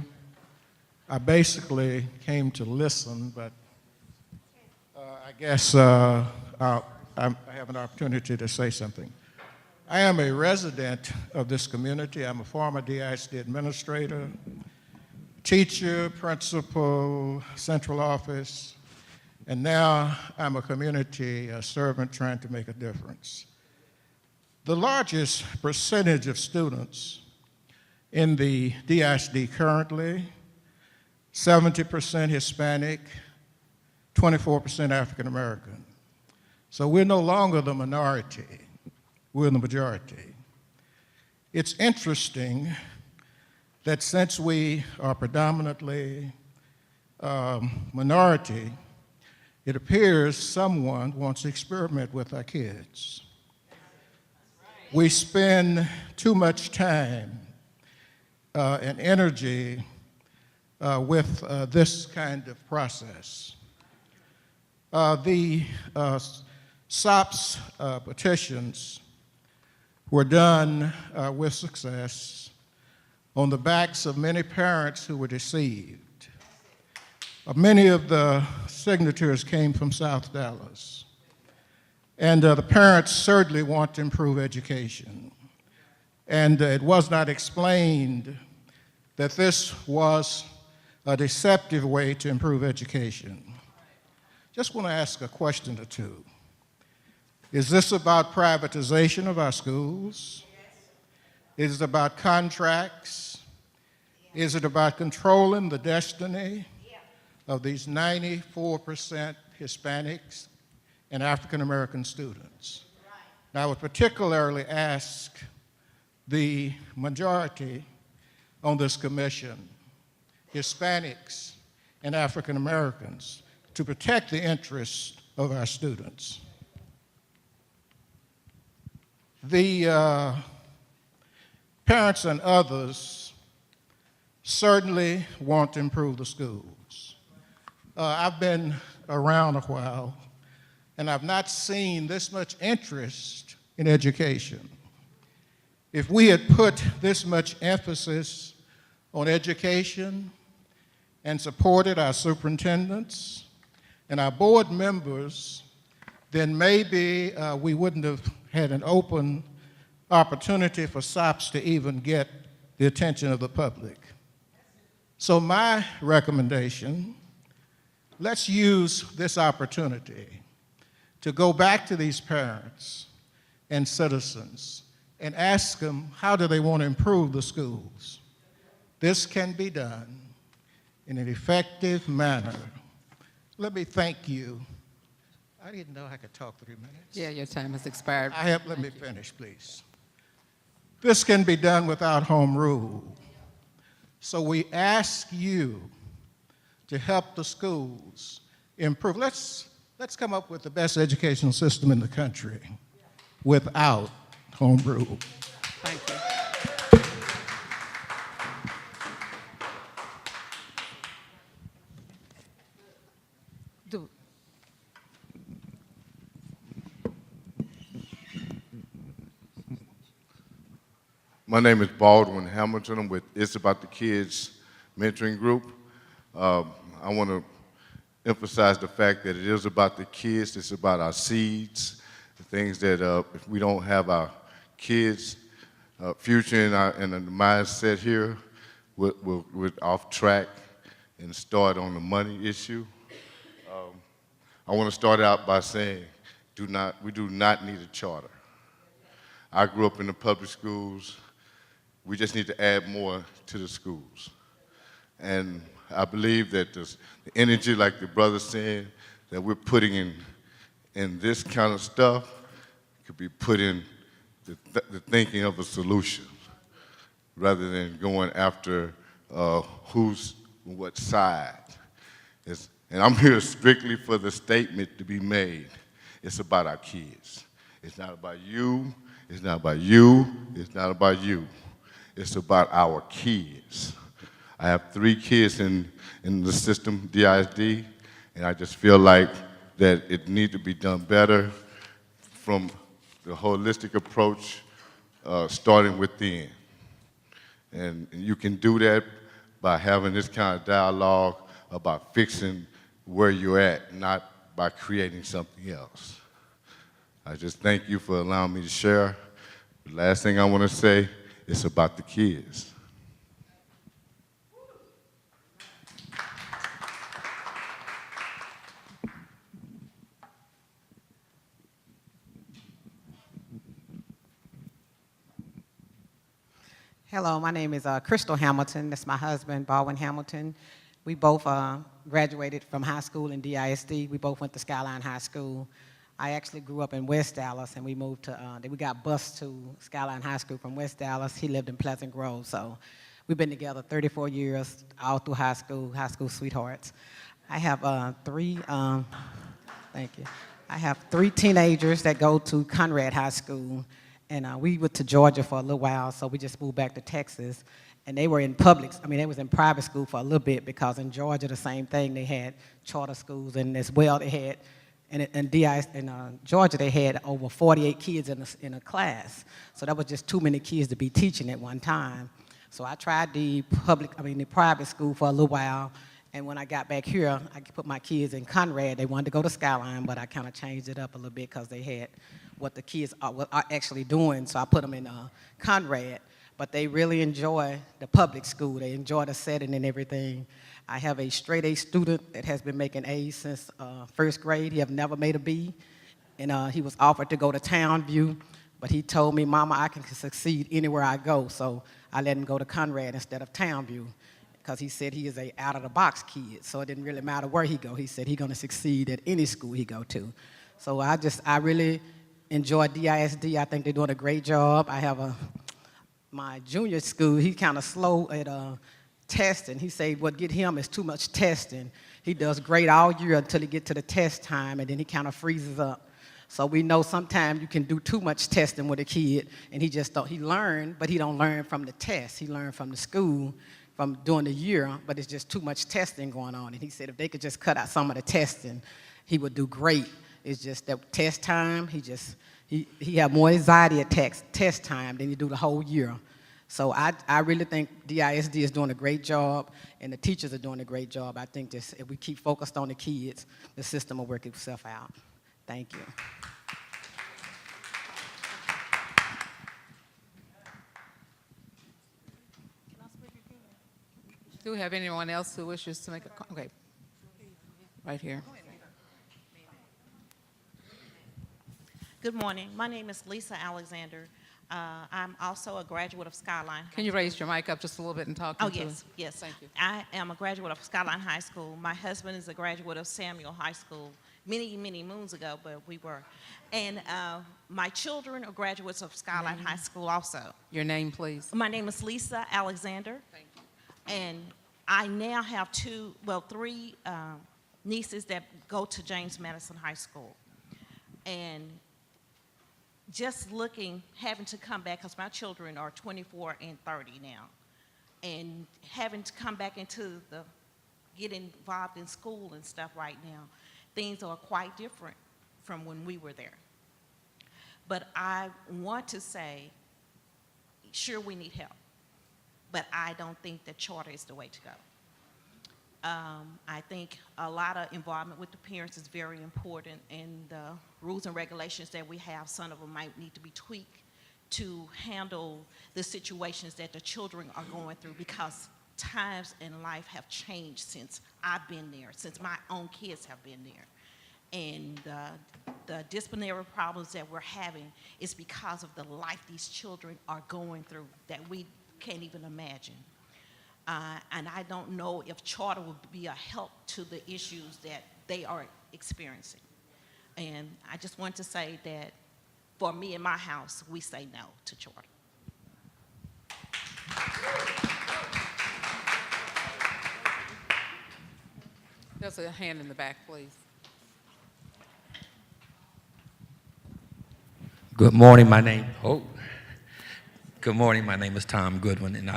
I basically came to listen, but I guess I have an opportunity to say something. I am a resident of this community. I'm a former DISD administrator, teacher, principal, central office, and now I'm a community servant trying to make a difference. The largest percentage of students in the DISD currently, 70% Hispanic, 24% African American. So we're no longer the minority, we're the majority. It's interesting that since we are predominantly minority, it appears someone wants to experiment with our kids. We spend too much time and energy with this kind of process. The SOPS petitions were done with success on the backs of many parents who were deceived. Many of the signatures came from South Dallas. And the parents certainly want to improve education. And it was not explained that this was a deceptive way to improve education. Just want to ask a question or two. Is this about privatization of our schools? Is it about contracts? Is it about controlling the destiny of these 94% Hispanics and African American students? Now, I would particularly ask the majority on this commission, Hispanics and African Americans, to protect the interests of our students. The parents and others certainly want to improve the schools. I've been around a while, and I've not seen this much interest in education. If we had put this much emphasis on education and supported our superintendents and our board members, then maybe we wouldn't have had an open opportunity for SOPS to even get the attention of the public. So my recommendation, let's use this opportunity to go back to these parents and citizens and ask them how do they want to improve the schools. This can be done in an effective manner. Let me thank you. I didn't know I could talk 3 minutes. Yeah, your time has expired. Let me finish, please. This can be done without home rule. So we ask you to help the schools improve. Let's come up with the best educational system in the country without home rule. Thank you. My name is Baldwin Hamilton. I'm with It's About the Kids mentoring group. I want to emphasize the fact that it is about the kids. It's about our seeds, the things that if we don't have our kids' future in the mindset here, we're off track and start on the money issue. I want to start out by saying we do not need a charter. I grew up in the public schools. We just need to add more to the schools. And I believe that the energy, like the brother said, that we're putting in this kind of stuff could be put in the thinking of a solution rather than going after who's on what side. And I'm here strictly for the statement to be made. It's about our kids. It's not about you. It's not about you. It's not about you. It's about our kids. I have 3 kids in the system, DISD, and I just feel like that it needs to be done better from the holistic approach, starting within. And you can do that by having this kind of dialogue about fixing where you're at, not by creating something else. I just thank you for allowing me to share. The last thing I want to say is about the kids. Hello, my name is Crystal Hamilton. That's my husband, Baldwin Hamilton. We both graduated from high school in DISD. We both went to Skyline High School. I actually grew up in West Dallas, and we moved to, we got bused to Skyline High School from West Dallas. He lived in Pleasant Grove, so we've been together 34 years, all through high school sweethearts. I have thank you. I have 3 teenagers that go to Conrad High School, and we went to Georgia for a little while, so we just moved back to Texas. And they were in public, I mean, they was in private school for a little bit, because in Georgia, the same thing, they had charter schools, and as well, they had, in Georgia, they had over 48 kids in a class. So that was just too many kids to be teaching at one time. So I tried the private school for a little while, and when I got back here, I put my kids in Conrad. They wanted to go to Skyline, but I kind of changed it up a little bit because they had what the kids are actually doing, so I put them in Conrad. But they really enjoy the public school. They enjoy the setting and everything. I have a straight A student that has been making A's since first grade. He have never made a B. And he was offered to go to Townview, but he told me, Mama, I can succeed anywhere I go. So I let him go to Conrad instead of Townview, because he said he is a out-of-the-box kid. So it didn't really matter where he go. He said he's gonna succeed at any school he go to. So I really enjoy DISD. I think they're doing a great job. I have my junior school, he's kind of slow at testing. He said what get him is too much testing. He does great all year until he get to the test time, and then he kind of freezes up. So we know sometimes you can do too much testing with a kid, and he just don't, he learn, but he don't learn from the test. He learned from the school, from during the year, but it's just too much testing going on. And he said if they could just cut out some of the testing, he would do great. It's just that test time, he have more anxiety attacks test time than you do the whole year. So I really think DISD is doing a great job, and the teachers are doing a great job. I think if we keep focused on the kids, the system will work itself out. Thank you. Do we have anyone else who wishes to make a comment? Okay, right here. Good morning. My name is Lisa Alexander. I'm also a graduate of Skyline. Can you raise your mic up just a little bit and talk? Oh, yes, yes. Thank you. I am a graduate of Skyline High School. My husband is a graduate of Samuel High School many, many moons ago, but we were. And my children are graduates of Skyline High School also. Your name, please. My name is Lisa Alexander. Thank you. And I now have three nieces that go to James Madison High School. And just having to come back, because my children are 24 and 30 now, and having to come back get involved in school and stuff right now, things are quite different from when we were there. But I want to say, sure, we need help, but I don't think that charter is the way to go. I think a lot of involvement with the parents is very important, and the rules and regulations that we have, some of them might need to be tweaked to handle the situations that the children are going through, because times in life have changed since I've been there, since my own kids have been there. And the disciplinary problems that we're having is because of the life these children are going through that we can't even imagine. And I don't know if charter would be a help to the issues that they are experiencing. And I just want to say that for me in my house, we say no to charter. There's a hand in the back, please. Good morning, my name is Tom Goodwin, and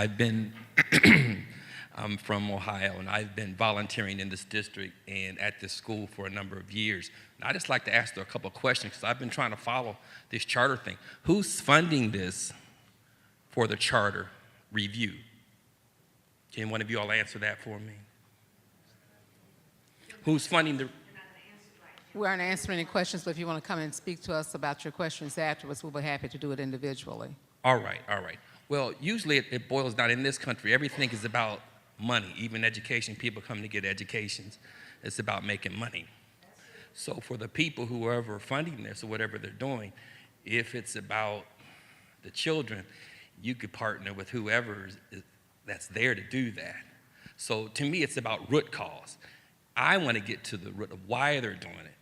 I'm from Ohio, and I've been volunteering in this district and at this school for a number of years. And I just like to ask a couple of questions, because I've been trying to follow this charter thing. Who's funding this for the charter review? Can one of you all answer that for me? Who's funding the... We aren't answering any questions, but if you want to come and speak to us about your questions afterwards, we'll be happy to do it individually. All right. Well, usually it boils down in this country, everything is about money. Even education, people come to get educations. It's about making money. So for the people, whoever are funding this or whatever they're doing, if it's about the children, you could partner with whoever that's there to do that. So to me, it's about root cause. I want to get to the root of why they're doing it.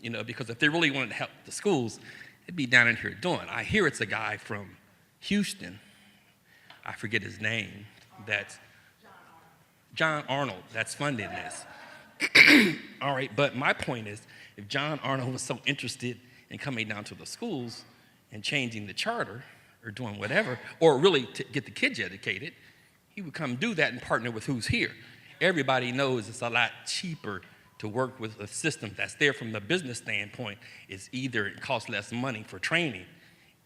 You know, because if they really wanted to help the schools, it'd be down in here doing. I hear it's a guy from Houston, I forget his name, that's John Arnold, that's funding this. All right, but my point is, if John Arnold was so interested in coming down to the schools and changing the charter or doing whatever, or really to get the kids educated, he would come do that and partner with who's here. Everybody knows it's a lot cheaper to work with a system that's there from the business standpoint. It's either it costs less money for training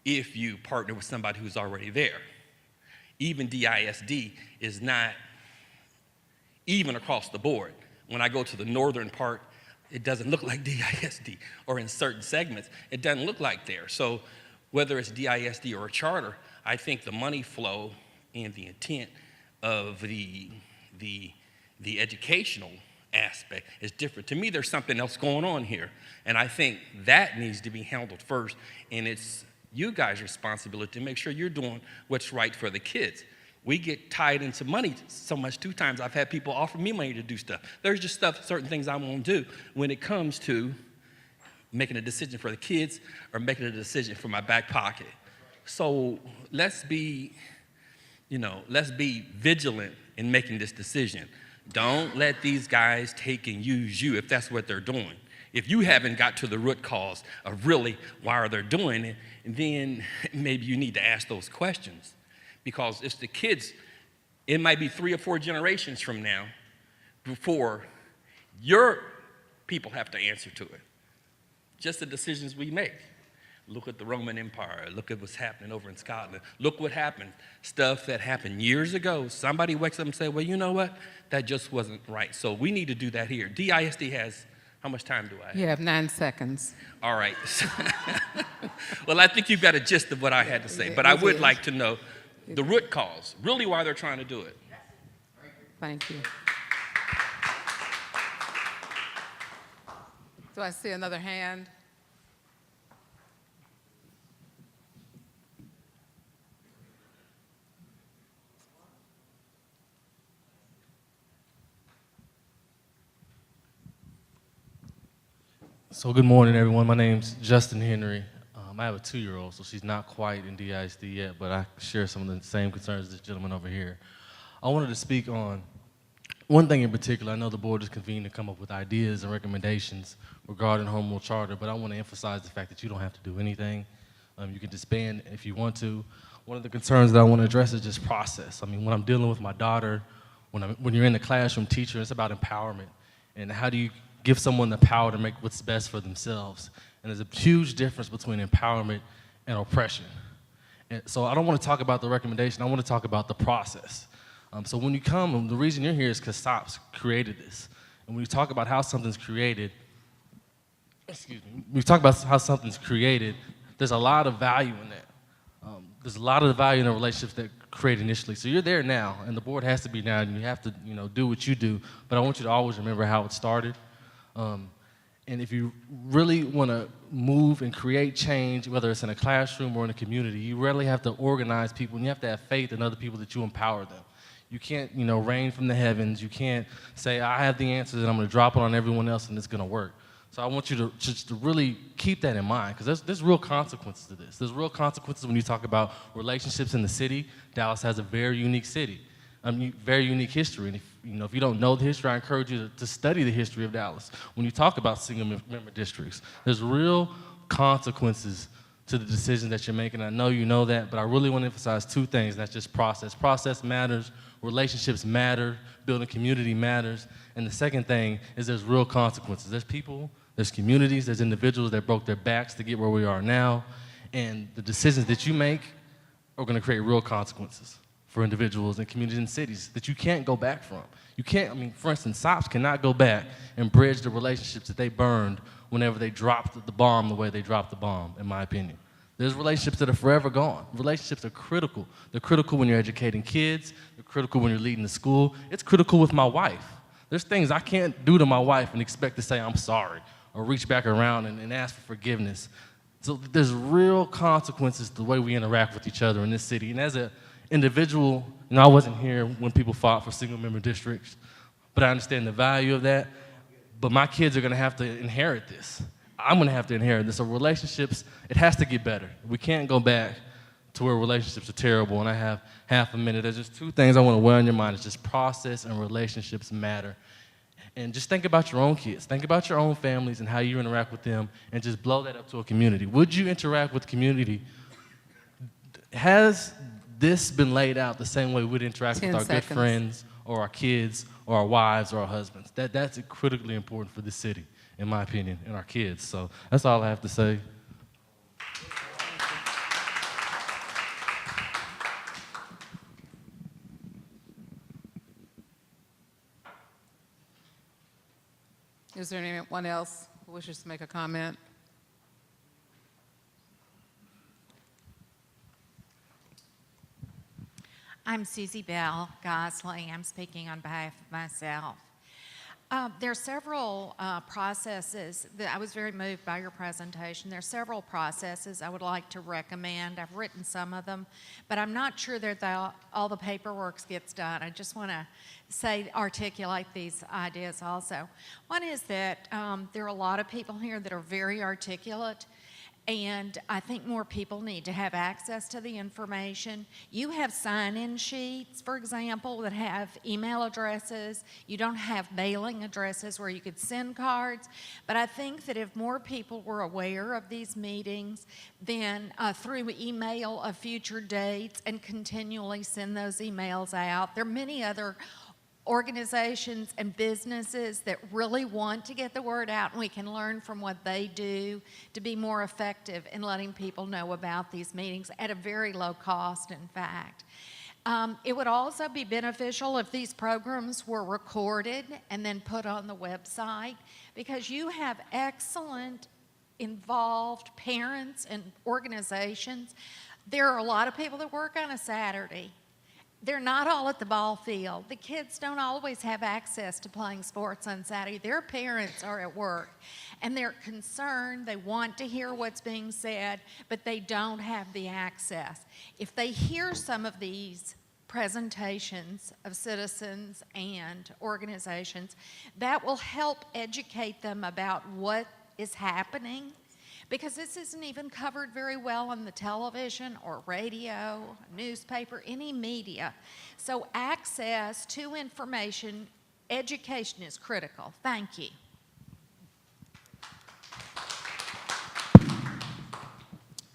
if you partner with somebody who's already there. Even DISD is not even across the board. When I go to the northern part, it doesn't look like DISD, or in certain segments, it doesn't look like there. So whether it's DISD or a charter, I think the money flow and the intent of the educational aspect is different. To me, there's something else going on here, and I think that needs to be handled first, and it's you guys' responsibility to make sure you're doing what's right for the kids. We get tied into money so much. 2 times I've had people offer me money to do stuff. There's just certain things I won't do when it comes to making a decision for the kids or making a decision for my back pocket. So let's be vigilant in making this decision. Don't let these guys take and use you if that's what they're doing. If you haven't got to the root cause of really why are they doing it, then maybe you need to ask those questions. Because it's the kids, it might be 3 or 4 generations from now before your people have to answer to it. Just the decisions we make. Look at the Roman Empire. Look at what's happening over in Scotland. Look what happened. Stuff that happened years ago. Somebody wakes up and says, well, you know what? That just wasn't right. So we need to do that here. DISD has, how much time do I have? You have 9 seconds. All right. Well, I think you've got a gist of what I had to say. But I would like to know the root cause, really why they're trying to do it. Thank you. Do I see another hand? So good morning, everyone. My name's Justin Henry. I have a 2-year-old, so she's not quite in DISD yet, but I share some of the same concerns as this gentleman over here. I wanted to speak on one thing in particular. I know the board is convened to come up with ideas and recommendations regarding home rule charter, but I want to emphasize the fact that you don't have to do anything. You can disband if you want to. One of the concerns that I want to address is just process. I mean, when I'm dealing with my daughter, when you're in the classroom teacher, it's about empowerment. And how do you give someone the power to make what's best for themselves? And there's a huge difference between empowerment and oppression. And so I don't want to talk about the recommendation, I want to talk about the process. So when you come, the reason you're here is because SOPS created this. And when you talk about how something's created, when you talk about how something's created, there's a lot of value in that. There's a lot of value in the relationships that create initially. So you're there now, and the board has to be now, and you have to do what you do, but I want you to always remember how it started. And if you really want to move and create change, whether it's in a classroom or in a community, you really have to organize people, and you have to have faith in other people that you empower them. You can't, rain from the heavens. You can't say, I have the answers and I'm going to drop it on everyone else and it's going to work. So I want you to just to really keep that in mind, because there's real consequences to this. There's real consequences when you talk about relationships in the city. Dallas has a very unique city. Very unique history, and if you don't know the history, I encourage you to study the history of Dallas. When you talk about single-member districts, there's real consequences to the decisions that you're making. I know you know that, but I really want to emphasize 2 things. That's just process. Process matters, relationships matter, building community matters, and the second thing is there's real consequences. There's people, there's communities, there's individuals that broke their backs to get where we are now, and the decisions that you make are going to create real consequences for individuals and communities and cities that you can't go back from. You can't, for instance, SOPS cannot go back and bridge the relationships that they burned whenever they dropped the bomb the way they dropped the bomb, in my opinion. There's relationships that are forever gone. Relationships are critical. They're critical when you're educating kids. They're critical when you're leading the school. It's critical with my wife. There's things I can't do to my wife and expect to say I'm sorry or reach back around and ask for forgiveness. So there's real consequences to the way we interact with each other in this city. And as an individual, I wasn't here when people fought for single-member districts, but I understand the value of that. But my kids are going to have to inherit this. I'm going to have to inherit this. So relationships, it has to get better. We can't go back to where relationships are terrible. And I have half a minute. There's just 2 things I want to wear on your mind. It's just process and relationships matter. And just think about your own kids. Think about your own families and how you interact with them, and just blow that up to a community. Would you interact with the community? Has this been laid out the same way we'd interact with 10 our seconds. good friends or our kids or our wives or our husbands. That's critically important for this city, in my opinion, and our kids. So that's all I have to say. Is there anyone else who wishes to make a comment? I'm Susie Bell Gosley. I'm speaking on behalf of myself. There are several processes that I was very moved by your presentation. There are several processes I would like to recommend. I've written some of them, but I'm not sure that all the paperwork gets done. I just want to articulate these ideas also. One is that there are a lot of people here that are very articulate, and I think more people need to have access to the information. You have sign-in sheets, for example, that have email addresses. You don't have mailing addresses where you could send cards. But I think that if more people were aware of these meetings, then through email of future dates and continually send those emails out. There are many other organizations and businesses that really want to get the word out, and we can learn from what they do to be more effective in letting people know about these meetings at a very low cost, in fact. It would also be beneficial if these programs were recorded and then put on the website, because you have excellent involved parents and organizations. There are a lot of people that work on a Saturday. They're not all at the ball field. The kids don't always have access to playing sports on Saturday. Their parents are at work, and they're concerned. They want to hear what's being said, but they don't have the access. If they hear some of these presentations of citizens and organizations, that will help educate them about what is happening, because this isn't even covered very well on the television or radio, newspaper, any media. So access to information, education is critical. Thank you.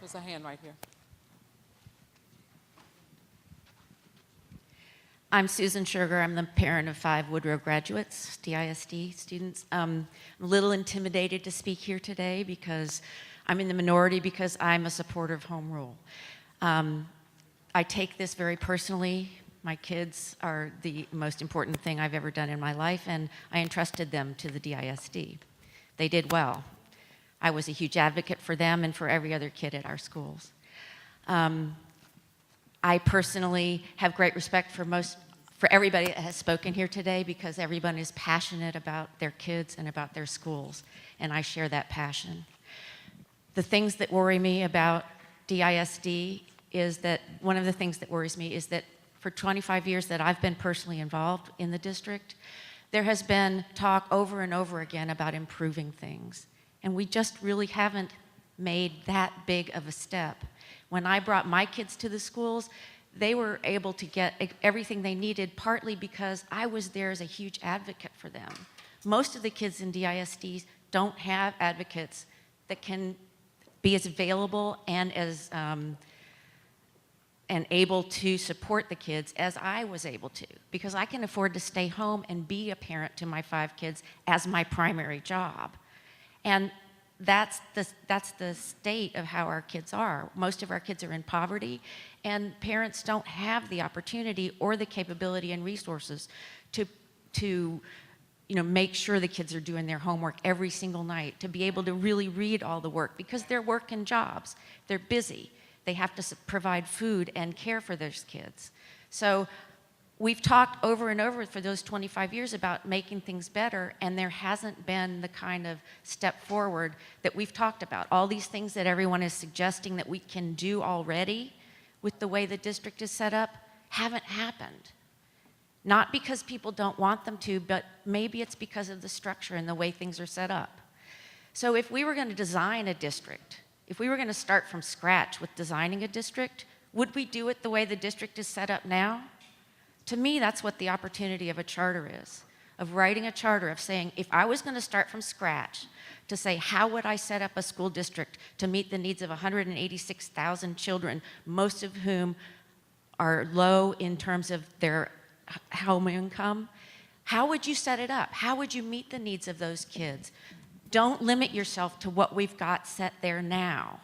There's a hand right here. I'm Susan Sugar. I'm the parent of 5 Woodrow graduates, DISD students. I'm a little intimidated to speak here today because I'm in the minority, because I'm a supporter of home rule. I take this very personally. My kids are the most important thing I've ever done in my life, and I entrusted them to the DISD. They did well. I was a huge advocate for them and for every other kid at our schools. I personally have great respect for everybody that has spoken here today, because everyone is passionate about their kids and about their schools, and I share that passion. The things that worry me about DISD is that one of the things that worries me is that for 25 years that I've been personally involved in the district, there has been talk over and over again about improving things, and we just really haven't made that big of a step. When I brought my kids to the schools, they were able to get everything they needed, partly because I was there as a huge advocate for them. Most of the kids in DISDs don't have advocates that can be as available and as and able to support the kids as I was able to, because I can afford to stay home and be a parent to my 5 kids as my primary job. And that's the state of how our kids are. Most of our kids are in poverty, and parents don't have the opportunity or the capability and resources to make sure the kids are doing their homework every single night, to be able to really read all the work, because they're working jobs. They're busy. They have to provide food and care for those kids. So we've talked over and over for those 25 years about making things better, and there hasn't been the kind of step forward that we've talked about. All these things that everyone is suggesting that we can do already with the way the district is set up haven't happened. Not because people don't want them to, but maybe it's because of the structure and the way things are set up. So if we were going to design a district, if we were going to start from scratch with designing a district, would we do it the way the district is set up now? To me, that's what the opportunity of a charter is, of writing a charter, of saying, if I was going to start from scratch, to say, how would I set up a school district to meet the needs of 186,000 children, most of whom are low in terms of their home income, how would you set it up? How would you meet the needs of those kids? Don't limit yourself to what we've got set there now.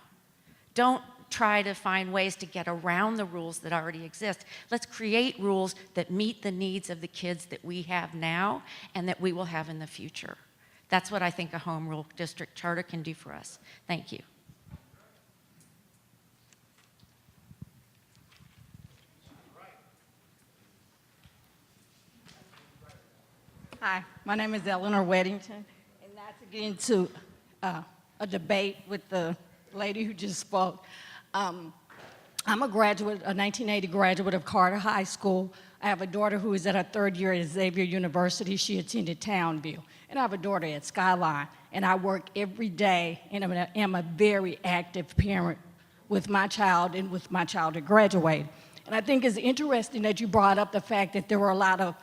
Don't try to find ways to get around the rules that already exist. Let's create rules that meet the needs of the kids that we have now and that we will have in the future. That's what I think a home rule district charter can do for us. Thank you. Hi, my name is Eleanor Weddington, and not to get into a debate with the lady who just spoke. I'm a graduate, a 1980 graduate of Carter High School. I have a daughter who is at her third year at Xavier University. She attended Townview. And I have a daughter at Skyline. And I work every day, and am a very active parent with my child and with my child that graduated. And I think it's interesting that you brought up the fact that there were a lot of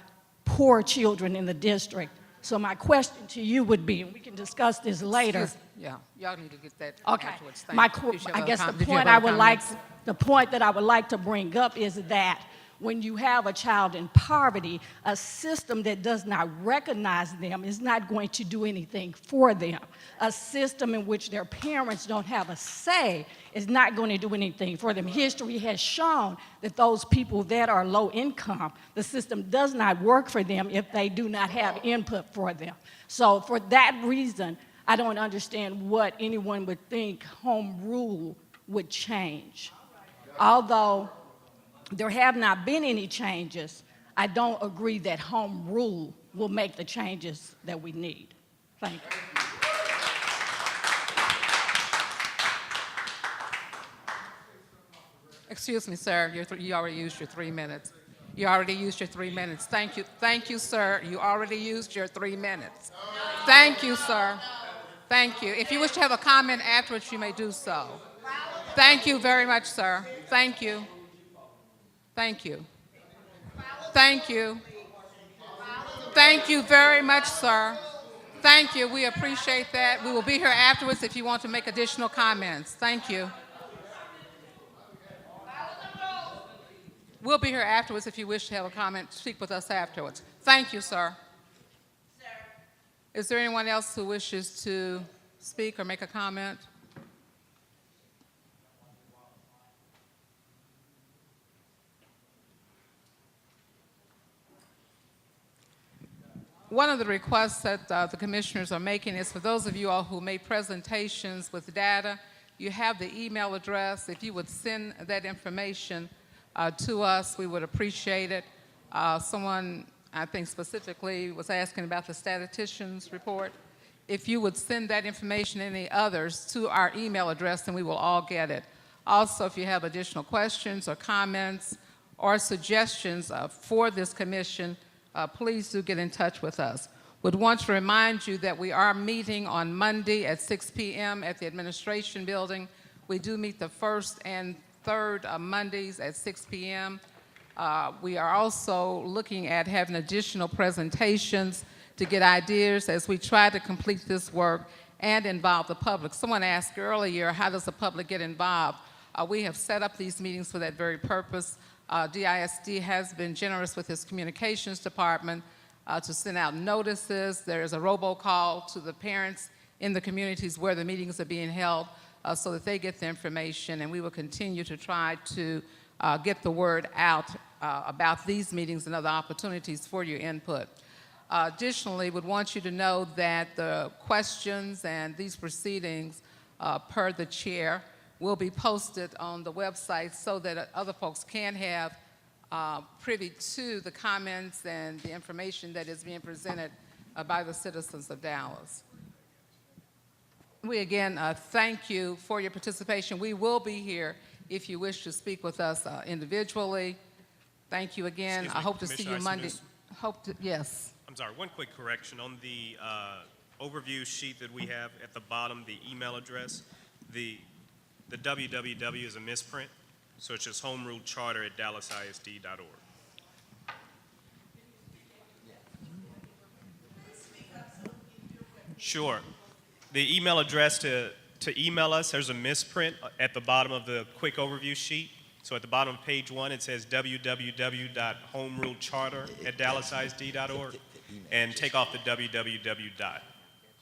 poor children in the district. So my question to you would be, and we can discuss this later. Yeah, y'all need to get that Okay. afterwards. Thank My, you. Did you have I other guess com- the did you point have I other would like, comments? the point that I would like to bring up is that when you have a child in poverty, a system that does not recognize them is not going to do anything for them. A system in which their parents don't have a say is not going to do anything for them. History has shown that those people that are low income, the system does not work for them if they do not have input for them. So for that reason, I don't understand what anyone would think home rule would change. Although there have not been any changes, I don't agree that home rule will make the changes that we need. Thank you. Excuse me, sir. You already used your 3 minutes. You already used your 3 minutes. Thank you. Thank you, sir. You already used your 3 minutes. Thank you, sir. Thank you. If you wish to have a comment afterwards, you may do so. Thank you very much, sir. Thank you. Thank you. Thank you. Thank you very much, sir. Thank you. We appreciate that. We will be here afterwards if you want to make additional comments. Thank you. We'll be here afterwards if you wish to have a comment, speak with us afterwards. Thank you, sir. Is there anyone else who wishes to speak or make a comment? One of the requests that the commissioners are making is for those of you all who made presentations with data, you have the email address. If you would send that information to us, we would appreciate it. Someone, I think specifically, was asking about the statistician's report. If you would send that information and any others to our email address, then we will all get it. Also, if you have additional questions or comments or suggestions for this commission, please do get in touch with us. Would want to remind you that we are meeting on Monday at 6 p.m. at the administration building. We do meet the first and third Mondays at 6 p.m. We are also looking at having additional presentations to get ideas as we try to complete this work and involve the public. Someone asked earlier, how does the public get involved? We have set up these meetings for that very purpose. DISD has been generous with its communications department to send out notices. There is a robocall to the parents in the communities where the meetings are being held so that they get the information, and we will continue to try to get the word out about these meetings and other opportunities for your input. Additionally, would want you to know that the questions and these proceedings per the chair will be posted on the website so that other folks can have privy to the comments and the information that is being presented by the citizens of Dallas. We again thank you for your participation. We will be here if you wish to speak with us individually. Thank you again. Excuse me, I hope to see you Commissioner, I Monday. see Yes. I'm sorry, one quick correction. On the overview sheet that we have at the bottom, the email address, the www is a misprint, so it's just homerule.charter@dallasisd.org. Sure. The email address to email us, there's a misprint at the bottom of the quick overview sheet. So at the bottom of page 1, it says www.homerulcharter@dallasisd.org, and take off the www dot.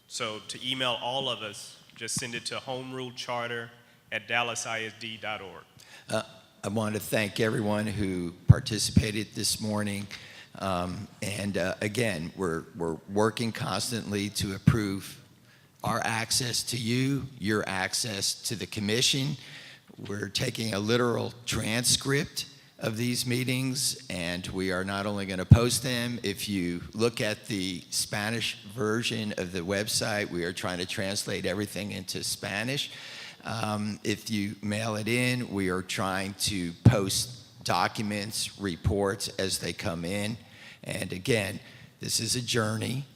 So to email all of us, just send it to homerulcharter@dallasisd.org. I want to thank everyone who participated this morning. Again, we're working constantly to improve our access to you, your access to the commission. We're taking a literal transcript of these meetings, and we are not only going to post them. If you look at the Spanish version of the website, we are trying to translate everything into Spanish. If you mail it in, we are trying to post documents, reports as they come in. And again, this is a journey.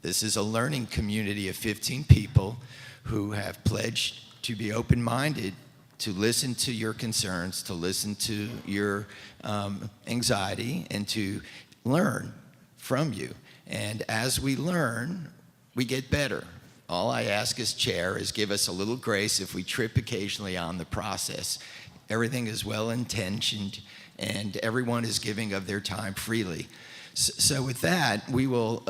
This is a learning community of 15 people who have pledged to be open-minded, to listen to your concerns, to listen to your anxiety, and to learn from you. And as we learn, we get better. All I ask as chair is give us a little grace if we trip occasionally on the process. Everything is well-intentioned, and everyone is giving of their time freely. So with that, we will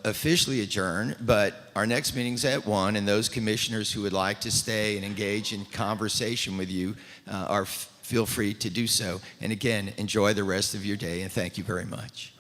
officially adjourn, but our next meeting's at 1, and those commissioners who would like to stay and engage in conversation with you feel free to do so. And again, enjoy the rest of your day, and thank you very much.